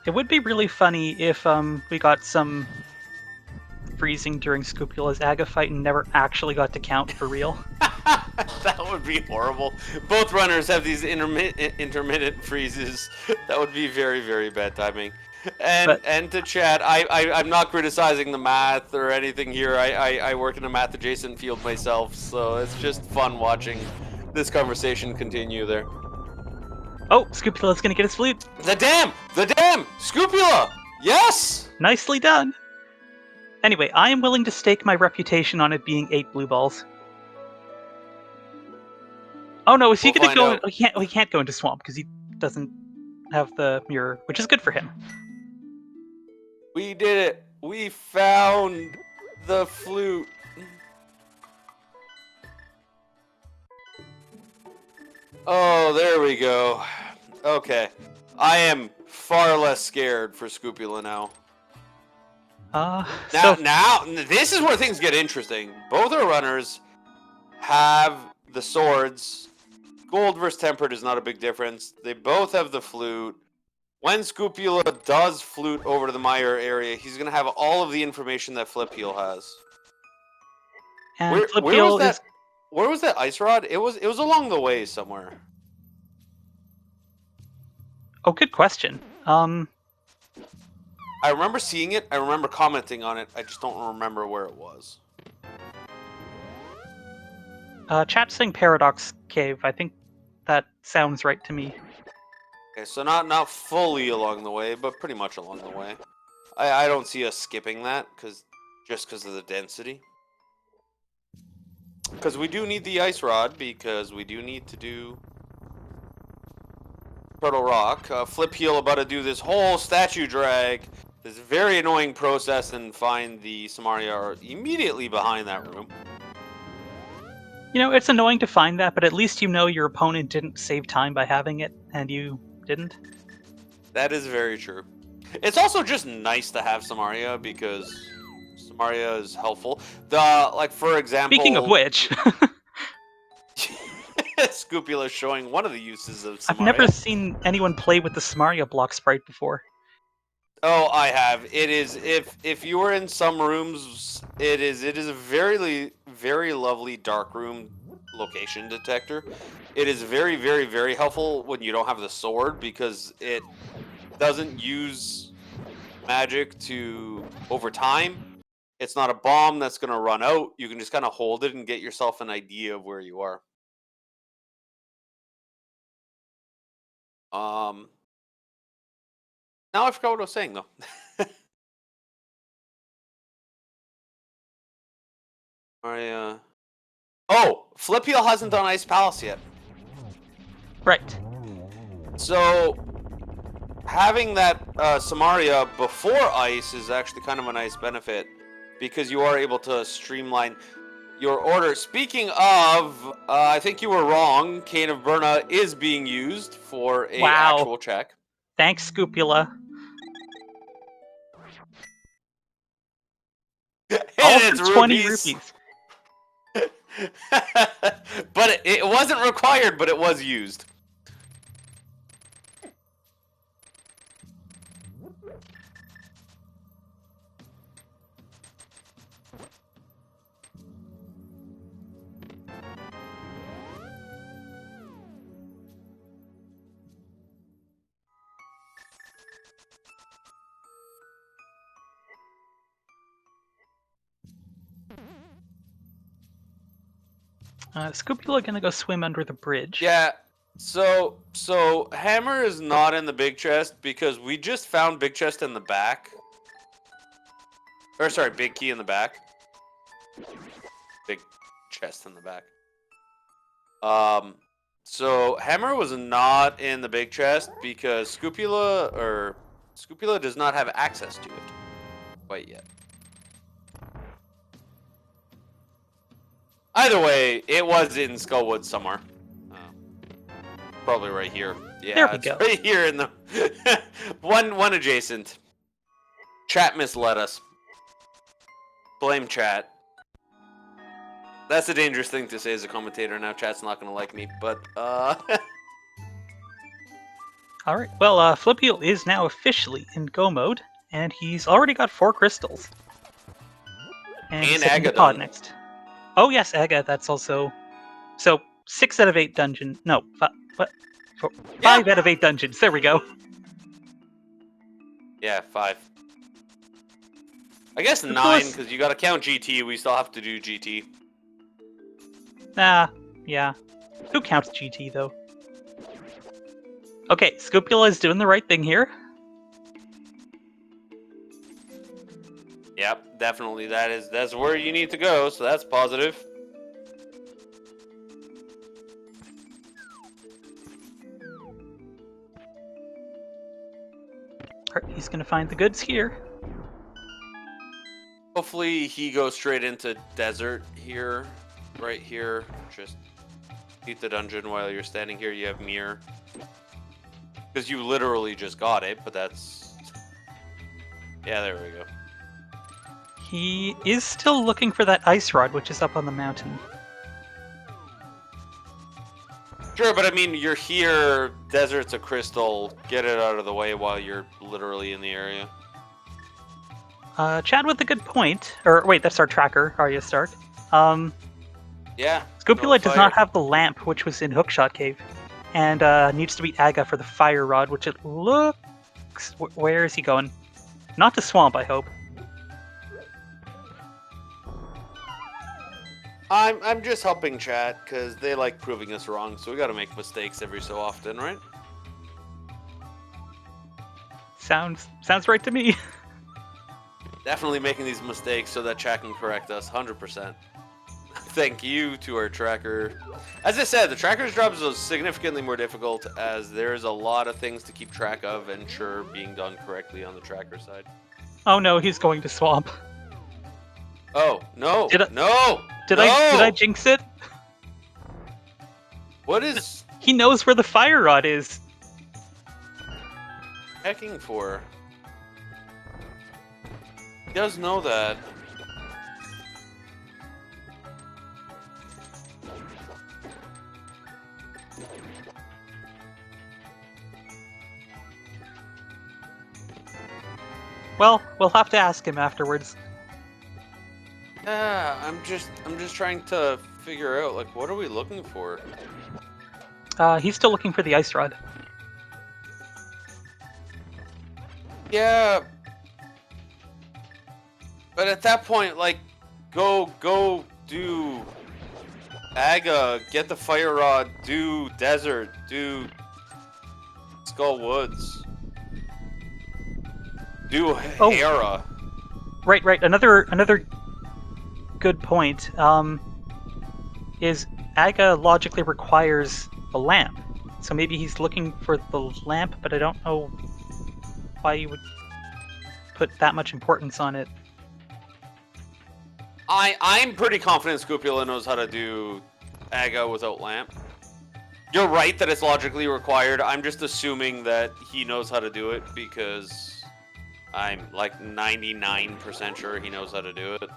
It would be really funny if we got some freezing during Scopula's Aga fight and never actually got to count for real. That would be horrible. Both runners have these intermittent freezes. That would be very, very bad timing. And to chat, I'm not criticizing the math or anything here. I work in a math adjacent field myself, so it's just fun watching this conversation continue there. Oh, Scopula's gonna get his flute. The dam! The dam! Scopula! Yes! Nicely done. Anyway, I am willing to stake my reputation on it being 8 blue balls. Oh no, is he gonna go? He can't go into swamp because he doesn't have the mirror, which is good for him. We did it. We found the flute. Oh, there we go. Okay. I am far less scared for Scopula now. Now, this is where things get interesting. Both our runners have the swords. Gold versus tempered is not a big difference. They both have the flute. When Scopula does flute over to the Meyer area, he's going to have all of the information that Flipheal has. And Flipheal is... Where was that ice rod? It was along the way somewhere. Oh, good question. I remember seeing it. I remember commenting on it. I just don't remember where it was. Chat's saying Paradox Cave. I think that sounds right to me. Okay, so not fully along the way, but pretty much along the way. I don't see us skipping that just because of the density. Because we do need the ice rod, because we do need to do Turtle Rock. Flipheal about to do this whole statue drag, this very annoying process, and find the Samaria immediately behind that room. You know, it's annoying to find that, but at least you know your opponent didn't save time by having it, and you didn't. That is very true. It's also just nice to have Samaria, because Samaria is helpful. Like, for example... Speaking of which... Scopula is showing one of the uses of Samaria. I've never seen anyone play with the Samaria block sprite before. Oh, I have. It is if you are in some rooms, it is a very lovely dark room location detector. It is very helpful when you don't have the sword because it doesn't use magic to over time. It's not a bomb that's going to run out. You can just kind of hold it and get yourself an idea of where you are. Um Now I forgot what I was saying though. I Oh, Flipheal hasn't done Ice Palace yet. Right. So having that Samaria before Ice is actually kind of a nice benefit because you are able to streamline your order. Speaking of, I think you were wrong. Cane of Berna is being used for a Wow. actual check. Thanks, Scoopula. And All for it's 20 rupees. rupees. But it wasn't required, but it was used. Scoopula gonna go swim under the bridge. Yeah. So Hammer is not in the big chest because we just found big chest in the back. Or sorry, big key in the back. Big chest in the back. So Hammer was not in the big chest because Scoopula does not have access to it quite yet. Either way, it was in Skullwood somewhere. Probably right here. Yeah, There we it's go. right here in the one adjacent. Chat misled us. Blame chat. That's a dangerous thing to say as a commentator. Now chat's not gonna like me, but Alright, well, Flipheal is now officially in go mode, and he's already got 4 crystals. And he's hitting the Aga pod done. next. Oh yes, Aga, that's also... So, 6 out of 8 dungeon... No, 5 out of 8 dungeons, there we go. Yeah, 5. I guess 9, because you gotta count GT. We still have to do GT. Nah, yeah. Who counts GT, though? Okay, Scoopula is doing the right thing here. Yep, definitely. That's where you need to go, so that's positive. Alright, he's gonna find the goods here. Hopefully he goes straight into desert here, right here. Just beat the dungeon while you're standing here. You have mirror. Because you literally just got it, but that's... Yeah, there we go. He is still looking for that ice rod, which is up on the mountain. Sure, but I mean, you're here, desert's a crystal, get it out of the way while you're literally in the area. Chad with a good point. Or, wait, that's our tracker, Arya Stark. Yeah. Scoopula does not have the lamp, which was in Hookshot Cave, and needs to beat Aga for the fire rod, which it looks... Where is he going? Not to Swamp, I hope. I'm just helping chat, because they like proving us wrong, so we gotta make mistakes every so often, right? Sounds right to me. Definitely making these mistakes so that chat can correct us, 100%. Thank you to our tracker. As I said, the tracker's job is significantly more difficult as there's a lot of things to keep track of and ensure being done correctly on the tracker side. Oh no, he's going to Swamp. Oh, no, Did Did I jinx it? What is... He knows where the fire rod is. Checking for? He does know that. Well, we'll have to ask him afterwards. Yeah, I'm just trying to figure out, like, what are we looking for? He's still looking for the ice rod. Yeah, but at that point, like, go do Aga, get the fire rod, do desert, do Skull Woods, do Oh. Hera. Right. Another good point. Is Aga logically requires a lamp, so maybe he's looking for the lamp, but I don't know why you would put that much importance on it. I'm pretty confident Scopula knows how to do Aga without lamp. You're right that it's logically required. I'm just assuming that he knows how to do it because I'm like 99% sure he knows how to do it.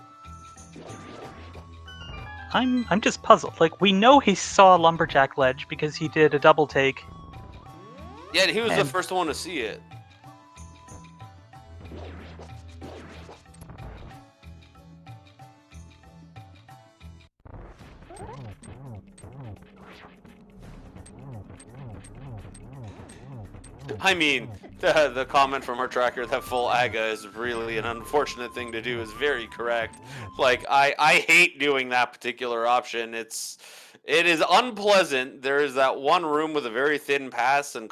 I'm just puzzled. Like, we know he saw Lumberjack Ledge because he did a double take. Yeah, and he was the first one to see it. I mean, the comment from our tracker that full Aga is really an unfortunate thing to do is very correct. Like, I hate doing that particular option. It is unpleasant. There is that one room with a very thin pass and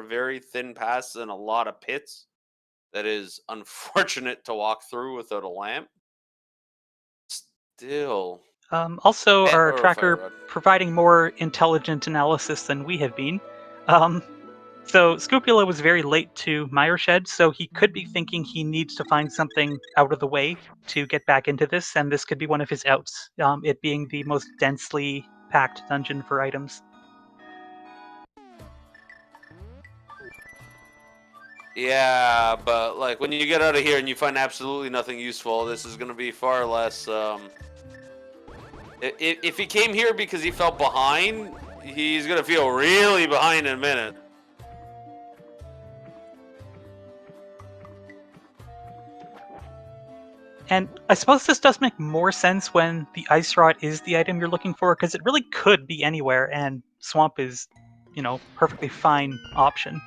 very thin pass and a lot of pits that is unfortunate to walk through without a lamp. Still. Also, our Or tracker providing more intelligent analysis than we have been. So Scopula was very late to Mireshed, so he could be thinking he needs to find something out of the way to get back into this, and this could be one of his outs, it being the most densely packed dungeon for items. Yeah, but like when you get out of here and you find absolutely nothing useful, this is going to be far less. If he came here because he felt behind, he's going to feel really behind in a minute. And I suppose this does make more sense when the ice rod is the item you're looking for, because it really could be anywhere, and swamp is, perfectly fine option.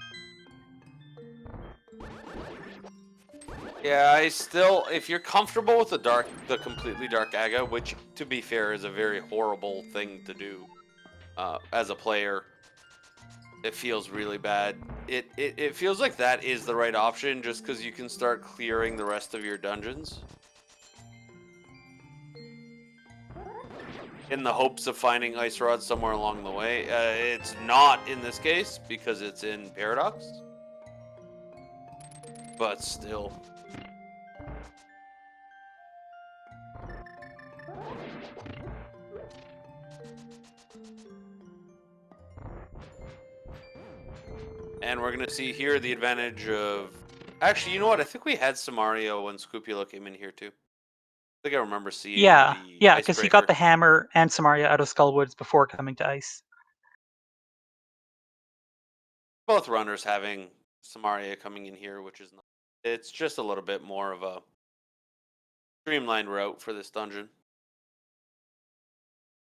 Yeah, if you're comfortable with the completely dark Aga, which to be fair is a very horrible thing to do, as a player, it feels really bad. It feels like that is the right option just because you can start clearing the rest of your dungeons in the hopes of finding ice rods somewhere along the way. It's not in this case because it's in Paradox, but still. And we're going to see here the advantage of... Actually, you know what? I think we had Samario when Scopula came in here, too. I think I remember seeing Yeah, because he got Icebreaker. the hammer and Samaria out of Skullwoods before coming to ice. Both runners having Samaria coming in here, which is... It's just a little bit more of a streamlined route for this dungeon.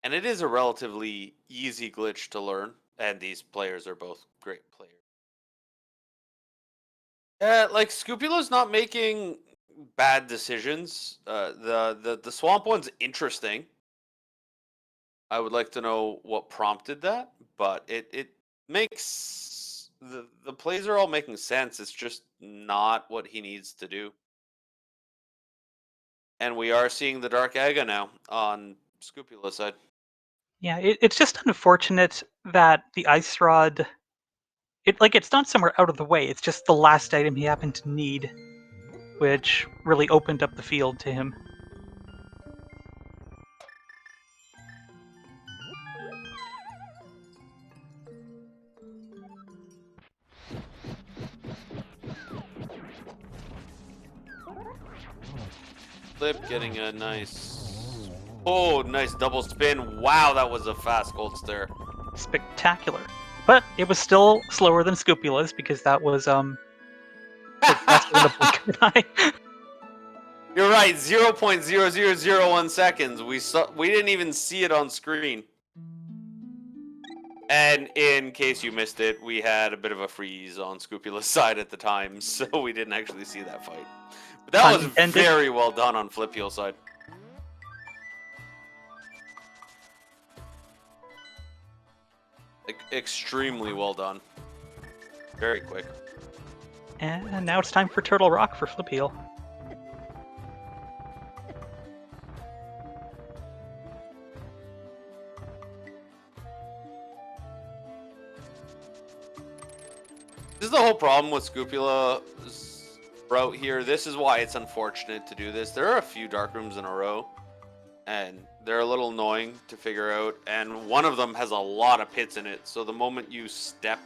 And it is a relatively easy glitch to learn. And these players are both great players. Like Scopula's not making bad decisions. The swamp one's interesting. I would like to know what prompted that, but it makes the plays are all making sense. It's just not what he needs to do. And we are seeing the Dark Aga now on Scopula's side. Yeah, it's just unfortunate that the ice rod, it's not somewhere out of the way. It's just the last item he happened to need, which really opened up the field to him. Flip getting a nice... Oh, nice double spin. Wow, that was a fast gold stare. Spectacular. But it was still slower than Scopula's because that was Quick, faster than a blink of an eye. You're right, 0.0001 seconds. We didn't even see it on screen. And in case you missed it, we had a bit of a freeze on Scupula's side at the time, so we didn't actually see that fight. But that was Unintended. very well done on Flipheal's side. Extremely well done. Very quick. And now it's time for Turtle Rock for Flipheal. This is the whole problem with Scupula's route here. This is why it's unfortunate to do this. There are a few dark rooms in a row, and they're a little annoying to figure out, and one of them has a lot of pits in it, so the moment you step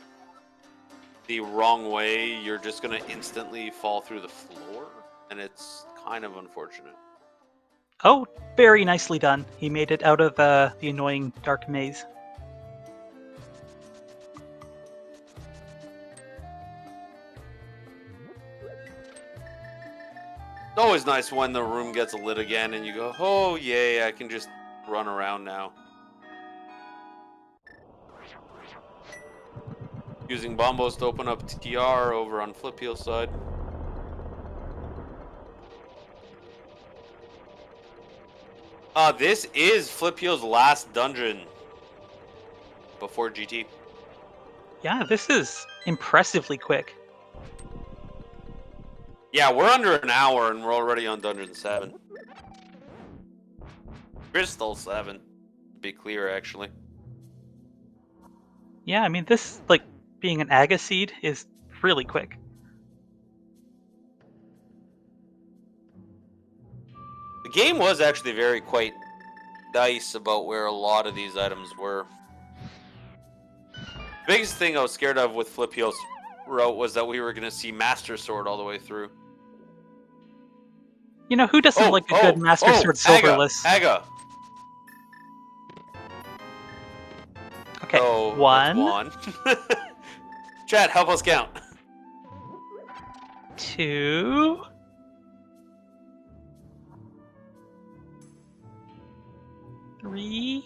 the wrong way, you're just going to instantly fall through the floor, and it's kind of unfortunate. Oh, very nicely done. He made it out of the annoying dark maze. It's always nice when the room gets lit again and you go, oh yay, I can just run around now. Using bombos to open up TR over on Flipheal's side. This is Flipheal's last dungeon before GT. Yeah, this is impressively quick. Yeah, we're under an hour and we're already on Dungeon 7. Crystal 7, to be clear, actually. Yeah, I mean, this, like, being an Aga seed is really quick. The game was actually very quite nice about where a lot of these items were. The biggest thing I was scared of with Flipheal's route was that we were going to see Master Sword all the way through. You know, who doesn't like a good Master Sword Silverless? Aga! Okay, Oh, one. Chat, help us count. 2. 3.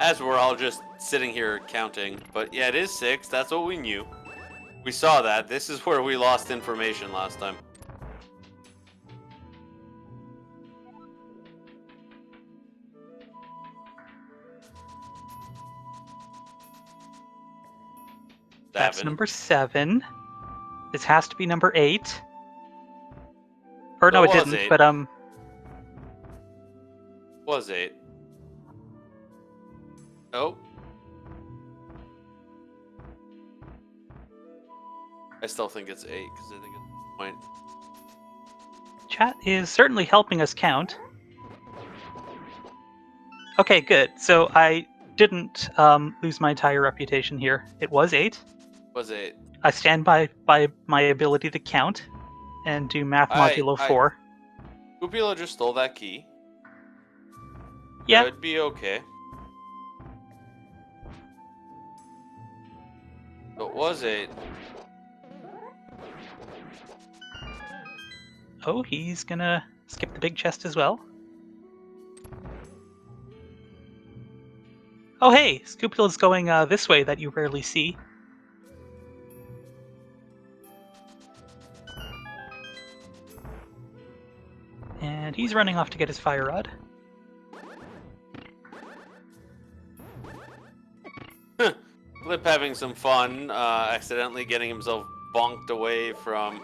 As we're all just sitting here counting. But yeah, it is 6. That's what we knew. We saw that. This is where we lost information last time. That's number 7. This has to be number 8. Or no, it didn't, 8. but Was 8. Oh. I still think it's 8 because I think it's a point. Chat is certainly helping us count. Okay, good. So I didn't lose my entire reputation here. It was 8. Was 8. I stand by my ability to count and do math modulo 4. Scupula just stole that key. Yeah. It'd be okay. It was 8. Oh, he's gonna skip the big chest as well. Oh hey, Scupula's going this way that you rarely see. And he's running off to get his fire rod. Flip having some fun, accidentally getting himself bonked away from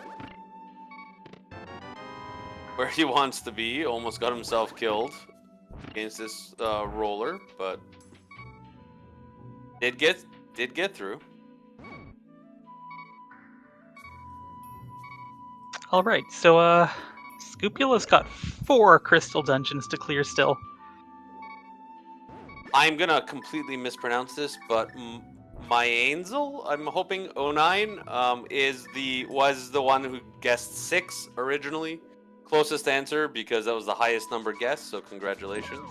where he wants to be. Almost got himself killed against this roller, but did get through. All right, so Scupula's got 4 crystal dungeons to clear still. I'm gonna completely mispronounce this, but my angel, I'm hoping 09, was the one who guessed 6 originally. Closest answer because that was the highest number guessed. So congratulations.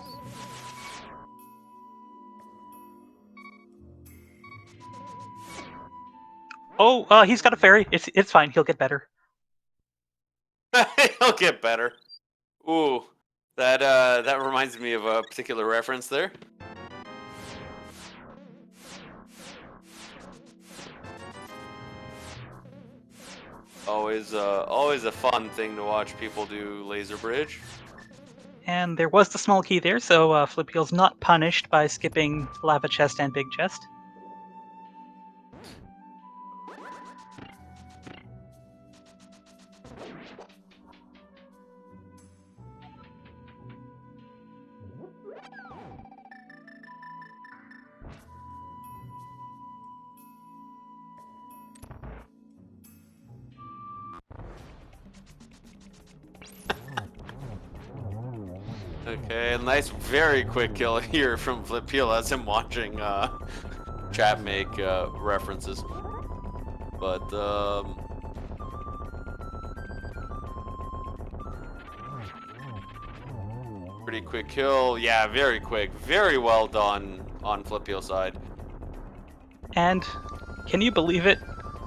Oh, he's got a fairy. It's fine. He'll get better. He'll get better. Ooh, that reminds me of a particular reference there. Always a fun thing to watch people do laser bridge. And there was the small key there, so Flipheal's not punished by skipping lava chest and big chest. Okay, nice, very quick kill here from Flipheal as I'm watching chat make references. But pretty quick kill. Yeah, very quick. Very well done on Flipheal's side. And can you believe it?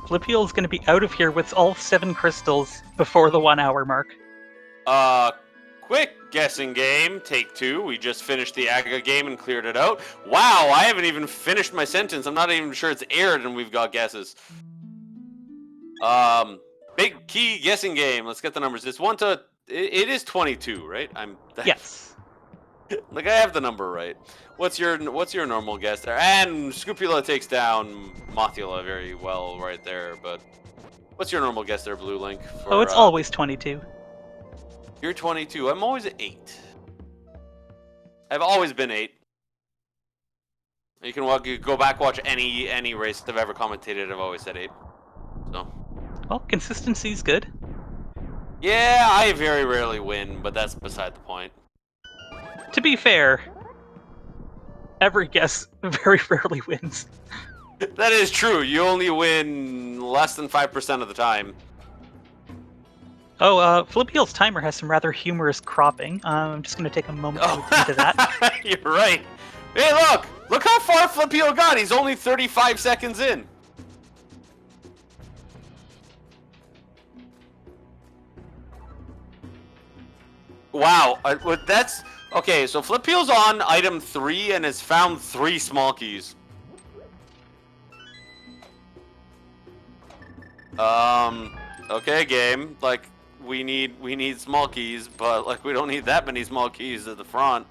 Flipheal's going to be out of here with all 7 crystals before the 1 hour mark. Quick guessing game, take 2. We just finished the Aga game and cleared it out. Wow, I haven't even finished my sentence. I'm not even sure it's aired and we've got guesses. Big key guessing game. Let's get the numbers. It's 1 to... It is 22, right? Yes. Like, I have the number right. What's your normal guess there? And Scupula takes down Mothula very well right there, but... What's your normal guess there, Blue Link? Oh, it's always 22. You're 22. I'm always 8. I've always been 8. You can go back, watch any race I've ever commentated. I've always said 8. So. Well, consistency's good. Yeah, I very rarely win, but that's beside the point. To be fair, every guess very rarely wins. That is true. You only win less than 5% of the time. Oh, Flipheal's timer has some rather humorous cropping. I'm just going to take a moment to look into that. You're right. Hey, look! Look how far Flipheal got. He's only 35 seconds in. Wow. That's... Okay, so Flipheal's on item 3 and has found 3 small keys. Okay, game. Like... We need small keys, but like we don't need that many small keys at the front.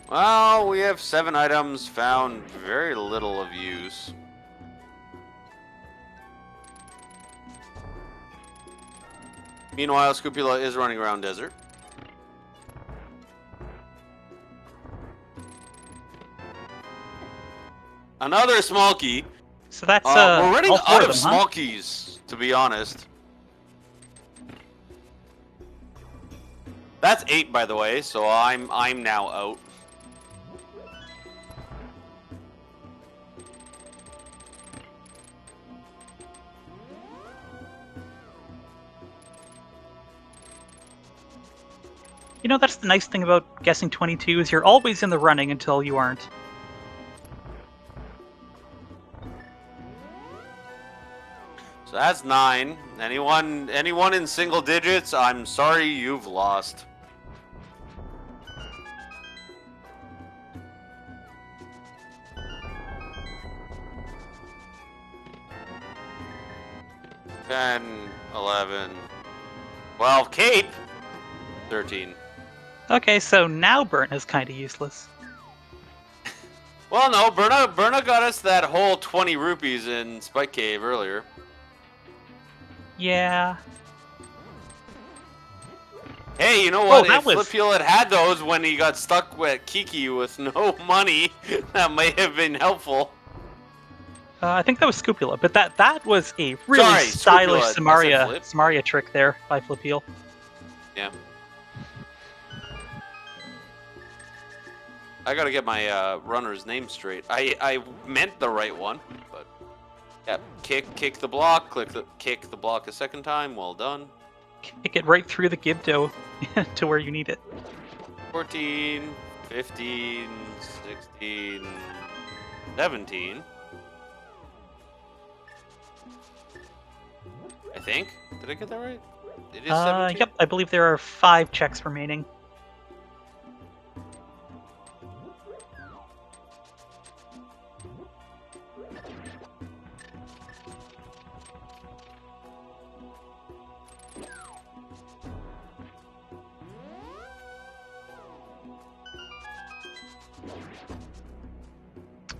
Well, we have 7 items, found very little of use. Meanwhile, Scupula is running around desert. Another small key. So that's we're running all 4 out of of them, small keys, to be honest. That's 8, by the way, so I'm now out. You know, that's the nice thing about guessing 22 is you're always in the running until you aren't. So that's 9. Anyone in single digits, I'm sorry, you've lost. Ten, 11, 12, Cape, 13. Okay, so now Burn is kind of useless. Well, no, Berna got us that whole 20 rupees in Spike Cave earlier. Yeah. Hey, you know Oh, what? that If was. Flipheal had those when he got stuck with Kiki with no money, that might have been helpful. I think that was Scupula, but that was a really Sorry, stylish Scupula. I said Flip. Samaria trick there by Flipheal. Yeah. I gotta get my runner's name straight. I meant the right one, but yeah. Kick the block. Kick the block a second time. Well done. Kick it right through the Gibdo to where you need it. 14, 15, 16, 17. I think. Did I get that right? It is 17? Yep, I believe there are 5 checks remaining.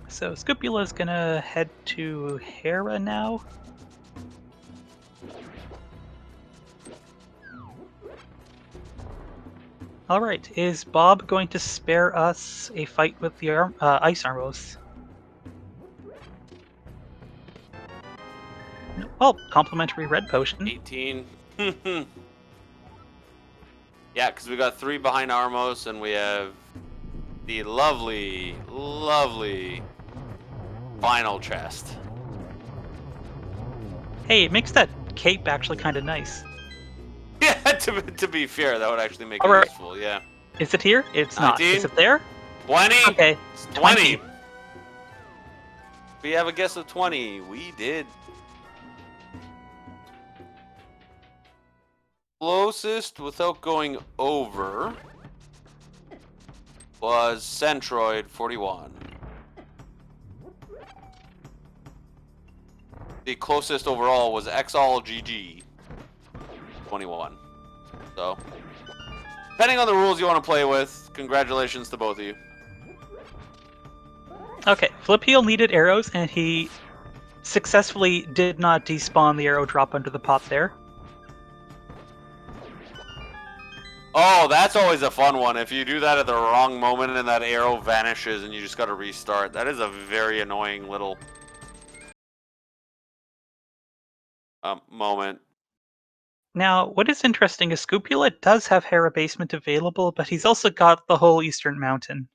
So Scupula's gonna head to Hera now. Alright, is Bob going to spare us a fight with the Ice Armos? No. Oh, complimentary red potion. 18. Yeah, because we got 3 behind Armos, and we have the lovely, lovely final chest. Hey, it makes that cape actually kind of nice. Yeah, to be fair, that would actually make it Alright. useful, yeah. Is it here? It's not. 19? Is it there? 20? Okay, It's 20. We have a guess of 20. We did. Closest without going over was Centroid 41. The closest overall was XAllGG 21. So, depending on the rules you want to play with, congratulations to both of you. Okay, Flipheal needed arrows, and he successfully did not despawn the arrow drop under the pot there. Oh, that's always a fun one. If you do that at the wrong moment and that arrow vanishes and you just got to restart, that is a very annoying little moment. Now, what is interesting is Scupula does have Hera Basement available, but he's also got the whole Eastern Mountain.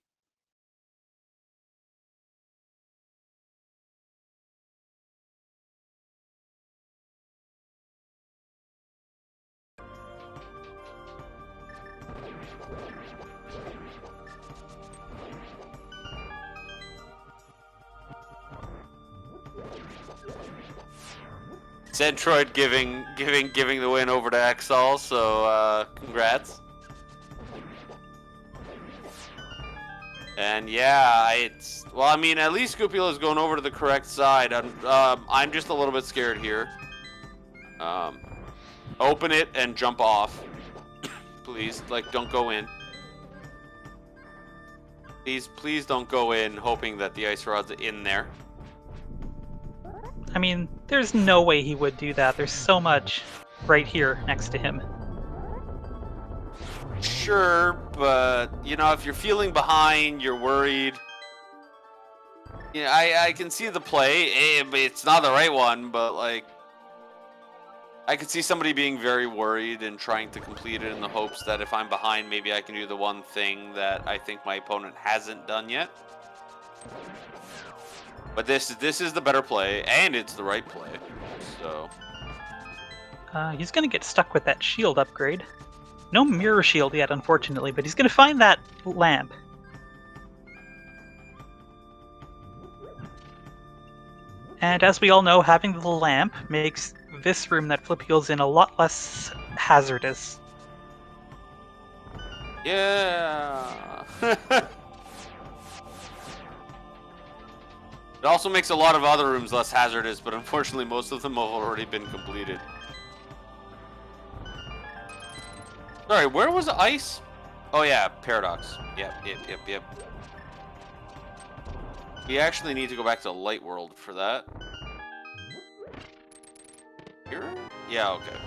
Centroid giving the win over to Exall, so congrats. And yeah, well, I mean, at least Scupula is going over to the correct side. I'm just a little bit scared here. Open it and jump off, please. Like, don't go in. Please don't go in, hoping that the ice rod's in there. I mean, there's no way he would do that. There's so much right here next to him. Sure, but, you know, if you're feeling behind, you're worried. Yeah, I can see the play. It's not the right one, but, like, I could see somebody being very worried and trying to complete it in the hopes that if I'm behind, maybe I can do the one thing that I think my opponent hasn't done yet. But this is the better play, and it's the right play, so... He's gonna get stuck with that shield upgrade. No mirror shield yet, unfortunately, but he's gonna find that lamp. And as we all know, having the lamp makes this room that Flipheal's in a lot less hazardous. Yeah! It also makes a lot of other rooms less hazardous, but unfortunately most of them have already been completed. Sorry, where was ice? Oh yeah, Paradox. Yep. We actually need to go back to Light World for that. Here? Yeah, okay.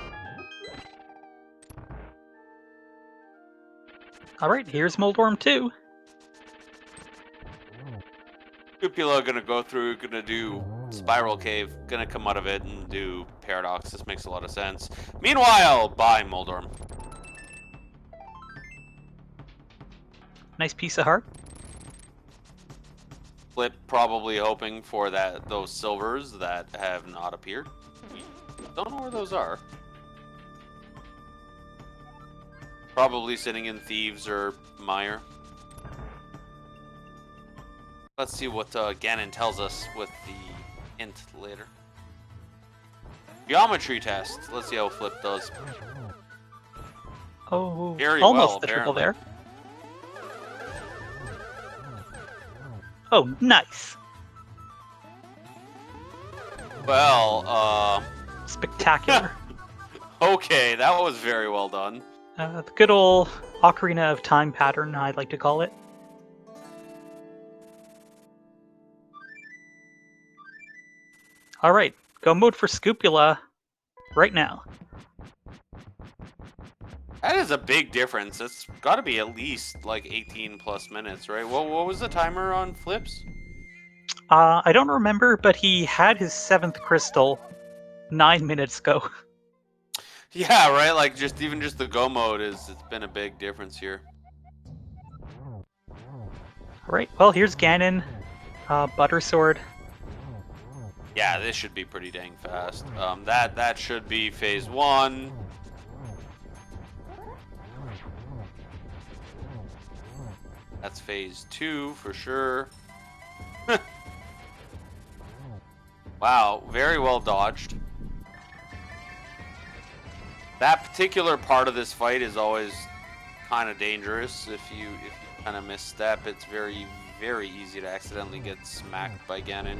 All right, here's Moldorm 2. Cupula gonna go through, gonna do Spiral Cave, gonna come out of it and do Paradox. This makes a lot of sense. Meanwhile, bye, Moldorm. Nice piece of heart. Flip probably hoping for those silvers that have not appeared. We don't know where those are. Probably sitting in Thieves or Mire. Let's see what Ganon tells us with the hint later. Geometry test. Let's see how Flip does. Oh, Very almost well, the triple apparently. there. Oh, nice. Well, Spectacular. okay, that was very well done. The good old Ocarina of Time pattern, I'd like to call it. All right, go mode for Scupula right now. That is a big difference. It's got to be at least like 18 plus minutes, right? What was the timer on Flips? I don't remember, but he had his 7th crystal 9 minutes ago. Yeah, right. Like even just the go mode it's been a big difference here. All right, well, here's Ganon, Butter Sword. Yeah, this should be pretty dang fast. That should be phase 1. That's phase 2 for sure. Wow, very well dodged. That particular part of this fight is always kind of dangerous. If you kind of misstep, it's very, very easy to accidentally get smacked by Ganon.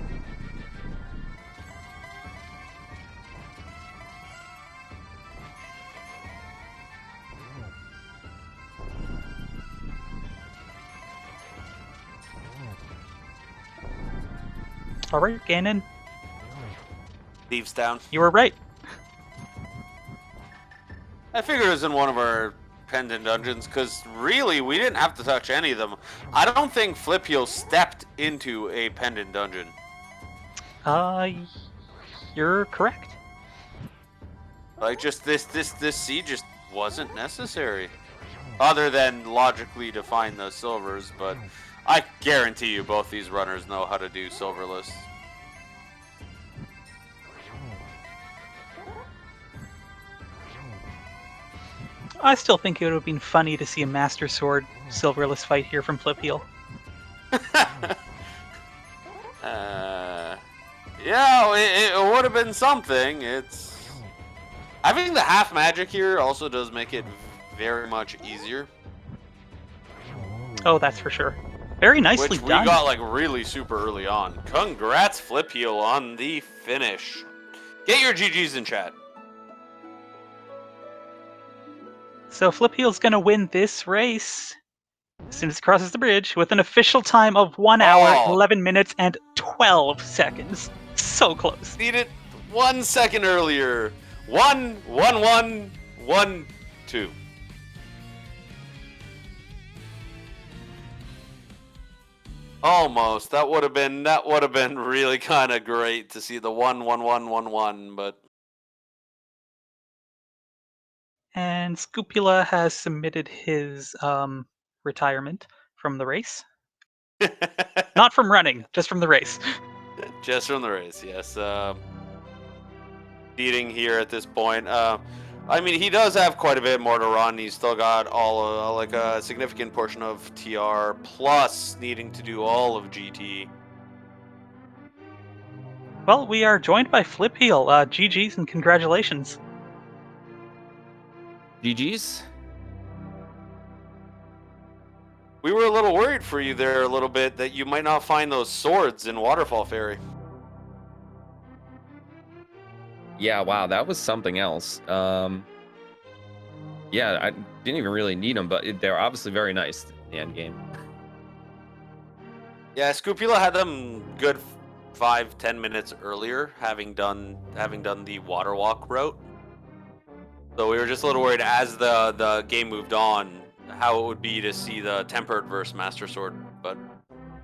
All right, Ganon, Thieves down. you were right. I figured it was in one of our pendant dungeons, because really, we didn't have to touch any of them. I don't think Flipheal stepped into a pendant dungeon. You're correct. Like, just this seed just wasn't necessary. Other than logically to find the silvers, but I guarantee you both these runners know how to do silverless. I still think it would have been funny to see a Master Sword silverless fight here from Flipheal. Yeah, it would have been something. It's having the half magic here also does make it very much easier. Oh, that's for sure. Very nicely Which we done. got like really super early on. Congrats, Flipheal, on the finish. Get your GGs in chat. So Flipheal's gonna win this race as soon as he crosses the bridge with an official time of 1 hour, Oh. 11 minutes, and 12 seconds. So close. Need it 1 second earlier. 1, 1, 1, 1, 2. Almost. That would have been really kind of great to see the 1, 1, 1, 1, 1, but And Scupula has submitted his retirement from the race. Not from running, just from the race. just from the race, yes. Beating here at this point. I mean, he does have quite a bit more to run. He's still got all like a significant portion of TR, plus needing to do all of GT. Well, we are joined by Flipheal. GG's and congratulations. GG's. We were a little worried for you there a little bit that you might not find those swords in Waterfall Fairy. Yeah, wow, that was something else. Yeah, I didn't even really need them, but they're obviously very nice in the end game. Yeah, Scupula had them good 5-10 minutes earlier, having done the water walk route. So we were just a little worried as the game moved on how it would be to see the tempered versus Master Sword, but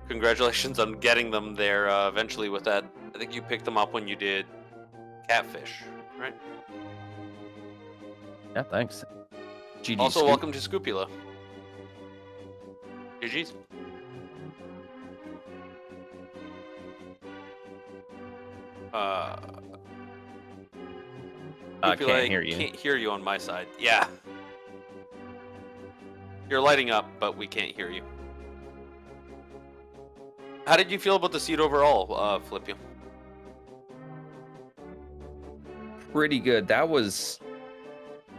congratulations on getting them there eventually with that. I think you picked them up when you did Catfish, right? Yeah, thanks. GG. Also, Scoop. welcome to Scopula. GG's. Can't hear you. Can't hear you on my side. Yeah. You're lighting up, but we can't hear you. How did you feel about the seed overall, Flipheal? Pretty good. That was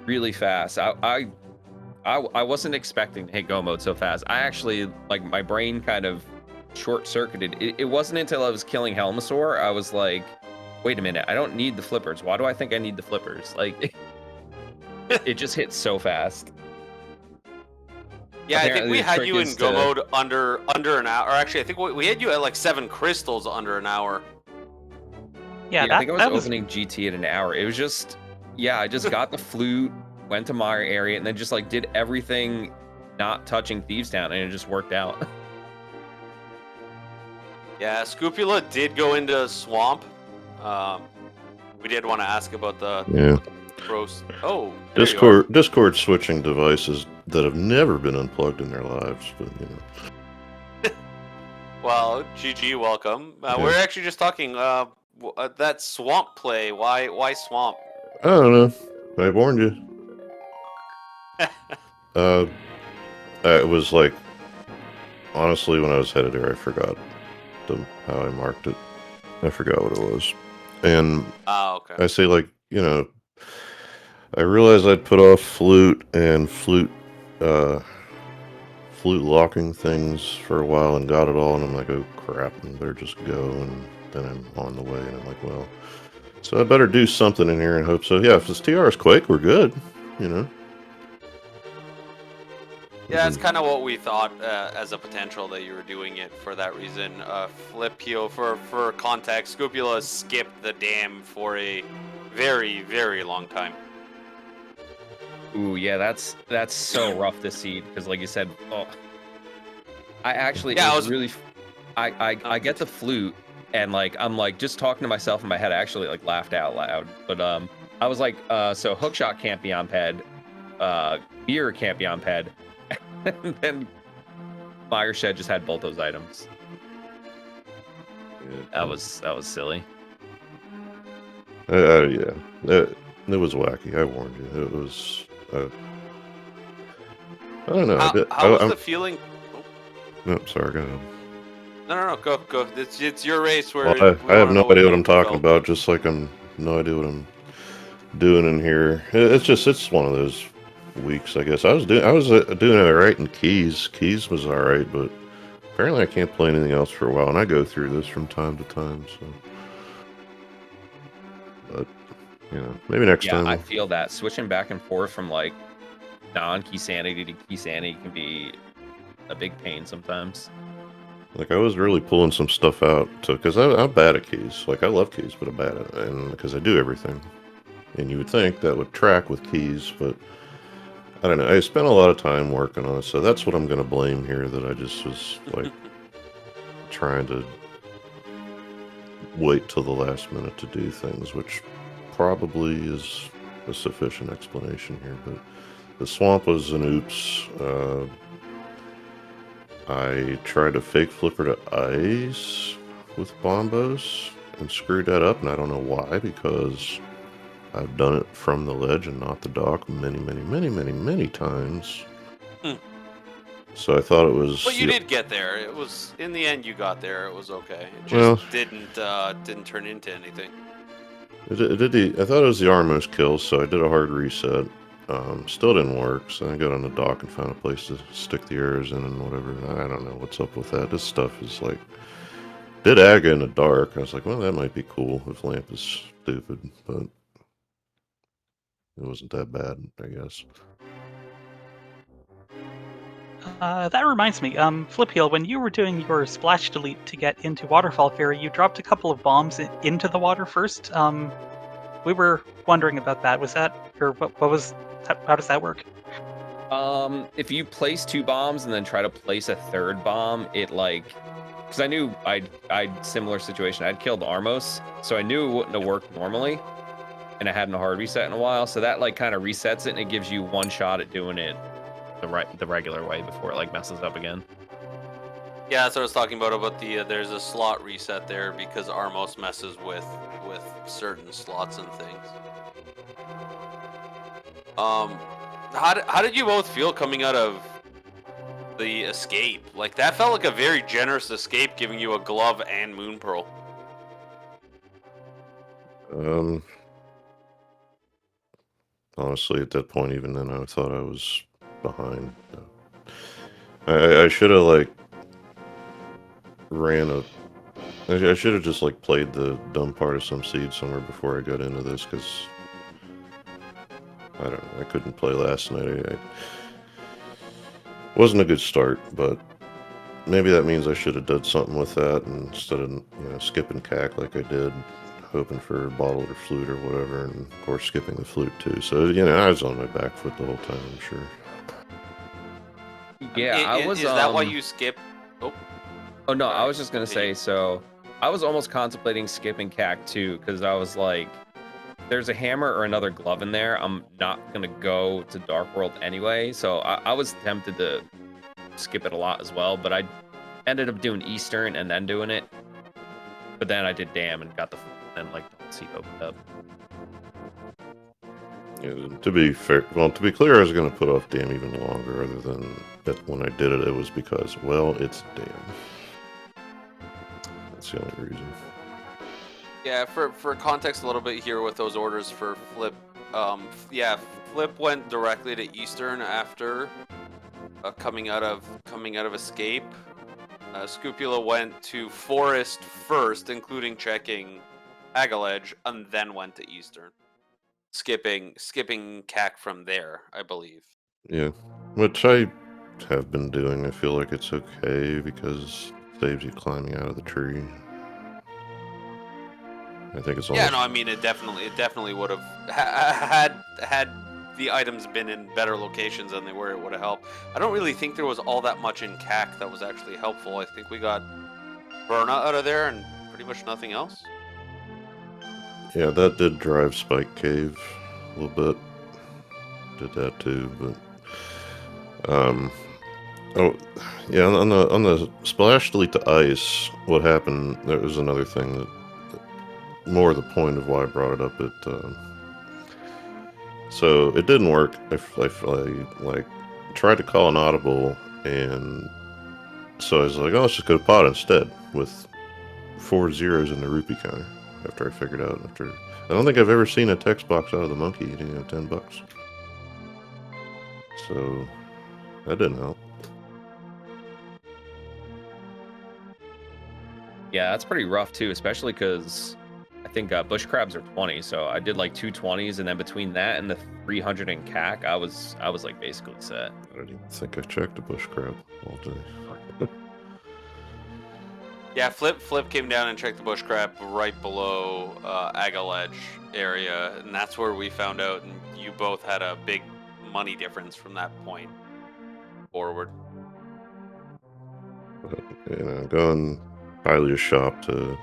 really fast. I wasn't expecting to hit go mode so fast. I actually, like, my brain kind of short-circuited. It wasn't until I was killing Helmasaur, I was like, wait a minute, I don't need the flippers. Why do I think I need the flippers? Like, it just hit so fast. Yeah, Apparently, I think we the had trick you in is go to- mode under an hour. Or actually, I think we had you at like 7 crystals under an hour. Yeah, I think I was that opening GT at an hour. It was just, yeah, I just got the flute, went to my area, and then just like did everything not touching Thieves Town, and it just worked out. Yeah, Scopula did go into swamp. We did want to ask about the Yeah. roast. Oh, there you are. Discord switching devices that have never been unplugged in their lives, but you know. Well, GG, welcome. Yeah. We're actually just talking that swamp play. Why swamp? I don't know. I warned you. It was like, honestly, when I was headed there, I forgot how I marked it. I forgot what it was. And Okay. I say, like, you know, I realized I'd put off flute and flute locking things for a while and got it all, and I'm like, oh crap, I better just go, and then I'm on the way, and I'm like, well, so I better do something in here and hope so. Yeah, if it's TR's Quake, we're good, you know. Yeah, that's kind of what we thought as a potential that you were doing it for that reason. Flipheal, for context, Scopula skipped the dam for a very, very long time. Ooh, yeah, that's so rough this seed because, like you said, I actually I get the flute and like I'm like just talking to myself in my head. I actually like laughed out loud, but I was like, so hookshot can't be on ped, beer can't be on ped, and then Fireshed just had both those items. Yeah. That was silly. Yeah, it was wacky. I warned you. It was. I don't know. How was the feeling? Oh. No, sorry, go ahead. No, go. It's your race. Where I have no idea what I'm talking about. Just like I'm no idea what I'm doing in here. It's one of those weeks, I guess. I was doing it all right in keys. Keys was all right, but apparently I can't play anything else for a while, and I go through this from time to time. So, but you know, maybe next time. Yeah, I feel that switching back and forth from like non-key sanity to key sanity can be a big pain sometimes. Like, I was really pulling some stuff out because I'm bad at keys. Like, I love keys, but I'm bad at it, and because I do everything. And you would think that would track with keys, but I don't know. I spent a lot of time working on it, so that's what I'm going to blame here, that I just was, like, trying to wait till the last minute to do things, which probably is a sufficient explanation here. But the swamp was an oops. I tried a fake flipper to ice with bombos and screwed that up, and I don't know why, because I've done it from the ledge and not the dock many times. So I thought it was. But you did get there. It was, in the end, you got there. It was okay. It just didn't turn into anything. I thought it was the Armos kill, so I did a hard reset. Still didn't work, so I got on the dock and found a place to stick the arrows in and whatever. And I don't know what's up with that. This stuff is like, did Aga in the dark. I was like, well, that might be cool if Lamp is stupid, but it wasn't that bad, I guess. That reminds me, Flipheal, when you were doing your splash delete to get into Waterfall Ferry, you dropped a couple of bombs into the water first. We were wondering about that. Was that, or what was? How does that work? If you place 2 bombs and then try to place a 3rd bomb, it like, because I knew I'd similar situation. I'd killed Armos, so I knew it wouldn't have worked normally, and I hadn't a hard reset in a while. So that like kind of resets it, and it gives you 1 shot at doing it the regular way before it like messes up again. Yeah, that's what I was talking about the there's a slot reset there because Armos messes with certain slots and things. How did you both feel coming out of the escape? Like that felt like a very generous escape, giving you a glove and Moon Pearl. Honestly, at that point, even then, I thought I was behind. I should have like I should have just like played the dumb part of some seed somewhere before I got into this, because I don't know, I couldn't play last night. It wasn't a good start, but maybe that means I should have done something with that instead of skipping CAC like I did, hoping for a bottle or flute or whatever, and of course skipping the flute too. So I was on my back foot the whole time, I'm sure. Yeah, I was. Is that why you skipped? Oh no, I was just gonna say, so I was almost contemplating skipping CAC too, because I was like, there's a hammer or another glove in there. I'm not gonna go to Dark World anyway, so I was tempted to skip it a lot as well, but I ended up doing Eastern and then doing it. But then I did Dam and got the and like the seat opened up. Yeah, to be fair, well, to be clear, I was going to put off Dam even longer, other than that when I did it, it was because, well, it's Dam. That's the only reason. Yeah, for context a little bit here with those orders for Flip, yeah, Flip went directly to Eastern after coming out of Escape. Scupula went to Forest first, including checking Agaledge, and then went to Eastern, skipping CAC from there, I believe. Yeah, which I have been doing. I feel like it's okay because it saves you climbing out of the tree. I think it's almost... Yeah, no, I mean it definitely would have had the items been in better locations than they were, it would have helped. I don't really think there was all that much in CAC that was actually helpful. I think we got Burna out of there and pretty much nothing else. Yeah, that did drive Spike Cave a little bit. Did that too, but oh yeah, on the splash delete to ice, what happened? There was another thing that more the point of why I brought it up. So it didn't work. I like tried to call an audible, and so I was like, oh, let's just go to pot instead with 4 zeros in the rupee counter. After I figured out, I don't think I've ever seen a text box out of the monkey eating $10. So that didn't help. Yeah, that's pretty rough too, especially because I think bush crabs are 20, so I did like 2 20s, and then between that and the 300 in CAC, I was like basically set. I don't even think I checked a bush crab all day. Yeah, Flip came down and checked the bush crab right below Agaledge area, and that's where we found out, and you both had a big money difference from that point forward. But, going Hylia's shop to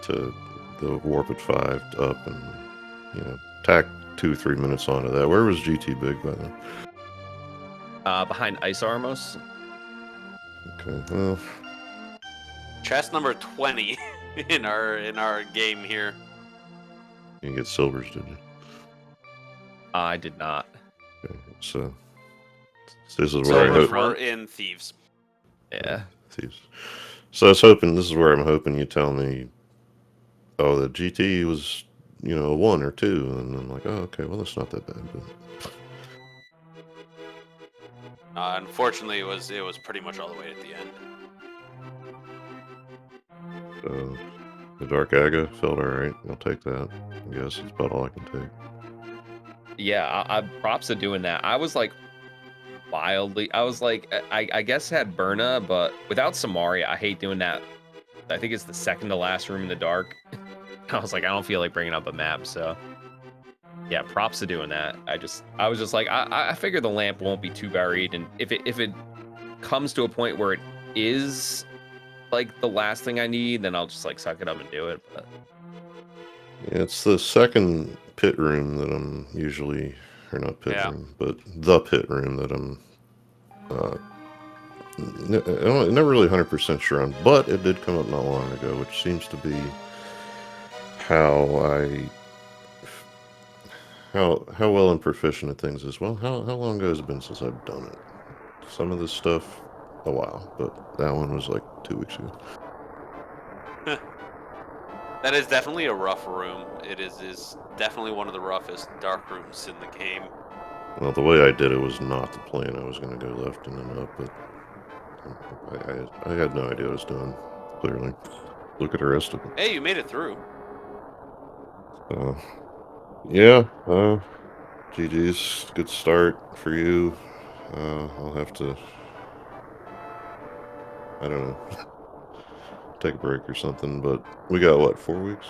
the warp at 5 up, and tack 2-3 minutes onto that. Where was GT Big by then? Behind Ice Armos. Okay, well, Chest number 20 in our game here. You didn't get silvers, did you? I did not. Okay, so this is where Silvers were in Thieves. Yeah. Thieves. So I was hoping, this is where I'm hoping you tell me, oh, the GT was, a 1 or 2, and I'm like, oh, okay, well, that's not that bad. But... unfortunately, it was pretty much all the way at the end. So the Dark Aga felt alright. I'll take that. I guess it's about all I can take. Yeah, I props to doing that. I was like wildly. I was like, I guess had Burna, but without Samaria, I hate doing that. I think it's the second to last room in the dark. I was like, I don't feel like bringing up a map, so. Yeah, props to doing that. I was just like, I figure the lamp won't be too buried, and if it comes to a point where it is like the last thing I need, then I'll just like suck it up and do it. But Yeah, it's the second pit room that I'm usually, or not pit Yeah. room, but the pit room that I'm never really 100% sure on, but it did come up not long ago, which seems to be how well and proficient at things is. Well, how long ago has it been since I've done it? Some of this stuff, a while, but that one was like 2 weeks ago. That is definitely a rough room. It is definitely one of the roughest dark rooms in the game. Well, the way I did it was not the plan. I was going to go left and then up, but I had no idea what I was doing, clearly. Look at the rest of it. Hey, you made it through. Yeah, GG's. Good start for you. I'll have to, I don't know, take a break or something, but we got, what, 4 weeks?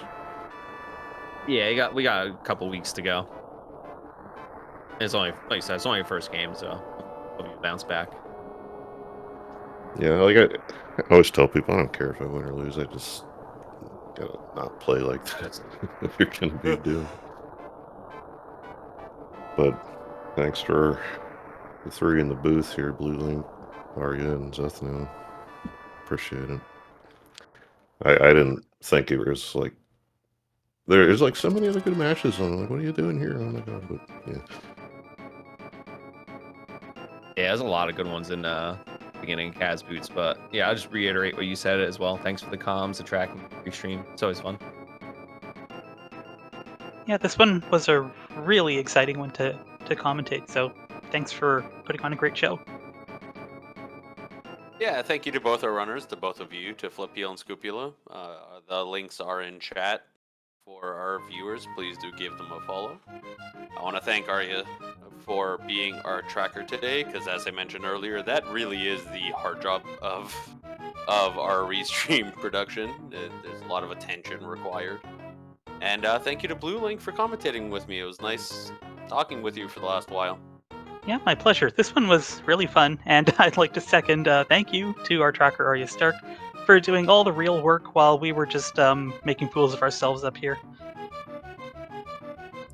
yeah, we got a couple weeks to go. It's only, like you said, it's only your first game, so hope you bounce back. Yeah, like I always tell people, I don't care if I win or lose. I just gotta not play like that if you're gonna be doing. But thanks for the 3 in the booth here, Blue Link, Arya, and Zethno. Appreciate it. I didn't think it was like there's like so many other good matches. I'm like, what are you doing here? Oh my god! But yeah. Yeah, there's a lot of good ones in beginning of Kaz Boots, but yeah, I'll just reiterate what you said as well. Thanks for the comms, the tracking, restream. It's always fun. Yeah, this one was a really exciting one to commentate, so thanks for putting on a great show. Yeah, thank you to both our runners, to both of you, to Flipheal and sk00pula. The links are in chat for our viewers. Please do give them a follow. I want to thank Arya for being our tracker today, because as I mentioned earlier, that really is the hard job of our restream production. There's a lot of attention required. And thank you to Blue Link for commentating with me. It was nice talking with you for the last while. Yeah, my pleasure. This one was really fun, and I'd like to second thank you to our tracker Arya Stark for doing all the real work while we were just making fools of ourselves up here.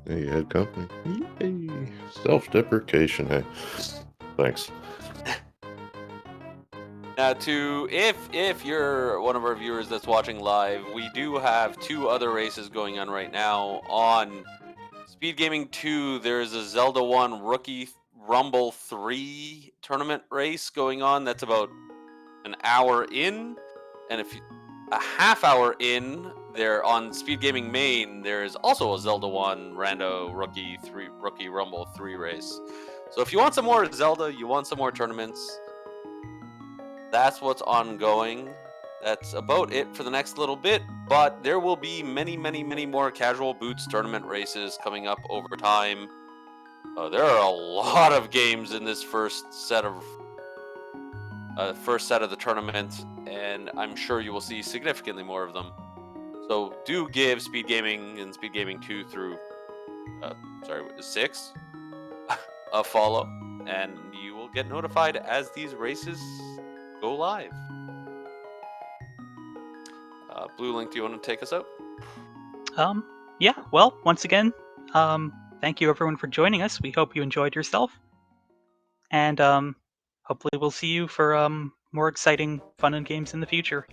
Hey, you had company. Yay. Self-deprecation. Hey, thanks. Now, if you're one of our viewers that's watching live, we do have 2 other races going on right now. On SpeedGaming 2, there's a Zelda 1 Rookie Rumble 3 tournament race going on. That's about an hour in, and if a half hour in, there on SpeedGaming main, there's also a Zelda 1 Rando Rookie Rumble 3 race. So if you want some more Zelda, you want some more tournaments, that's what's ongoing. That's about it for the next little bit, but there will be many more Casual Boots tournament races coming up over time. There are a lot of games in this first set of the tournament, and I'm sure you will see significantly more of them. So do give SpeedGaming and SpeedGaming 2 through 6 a follow, and you will get notified as these races go live. Blue Link, do you want to take us out? Yeah, well, once again, thank you everyone for joining us. We hope you enjoyed yourself. And hopefully we'll see you for more exciting fun and games in the future.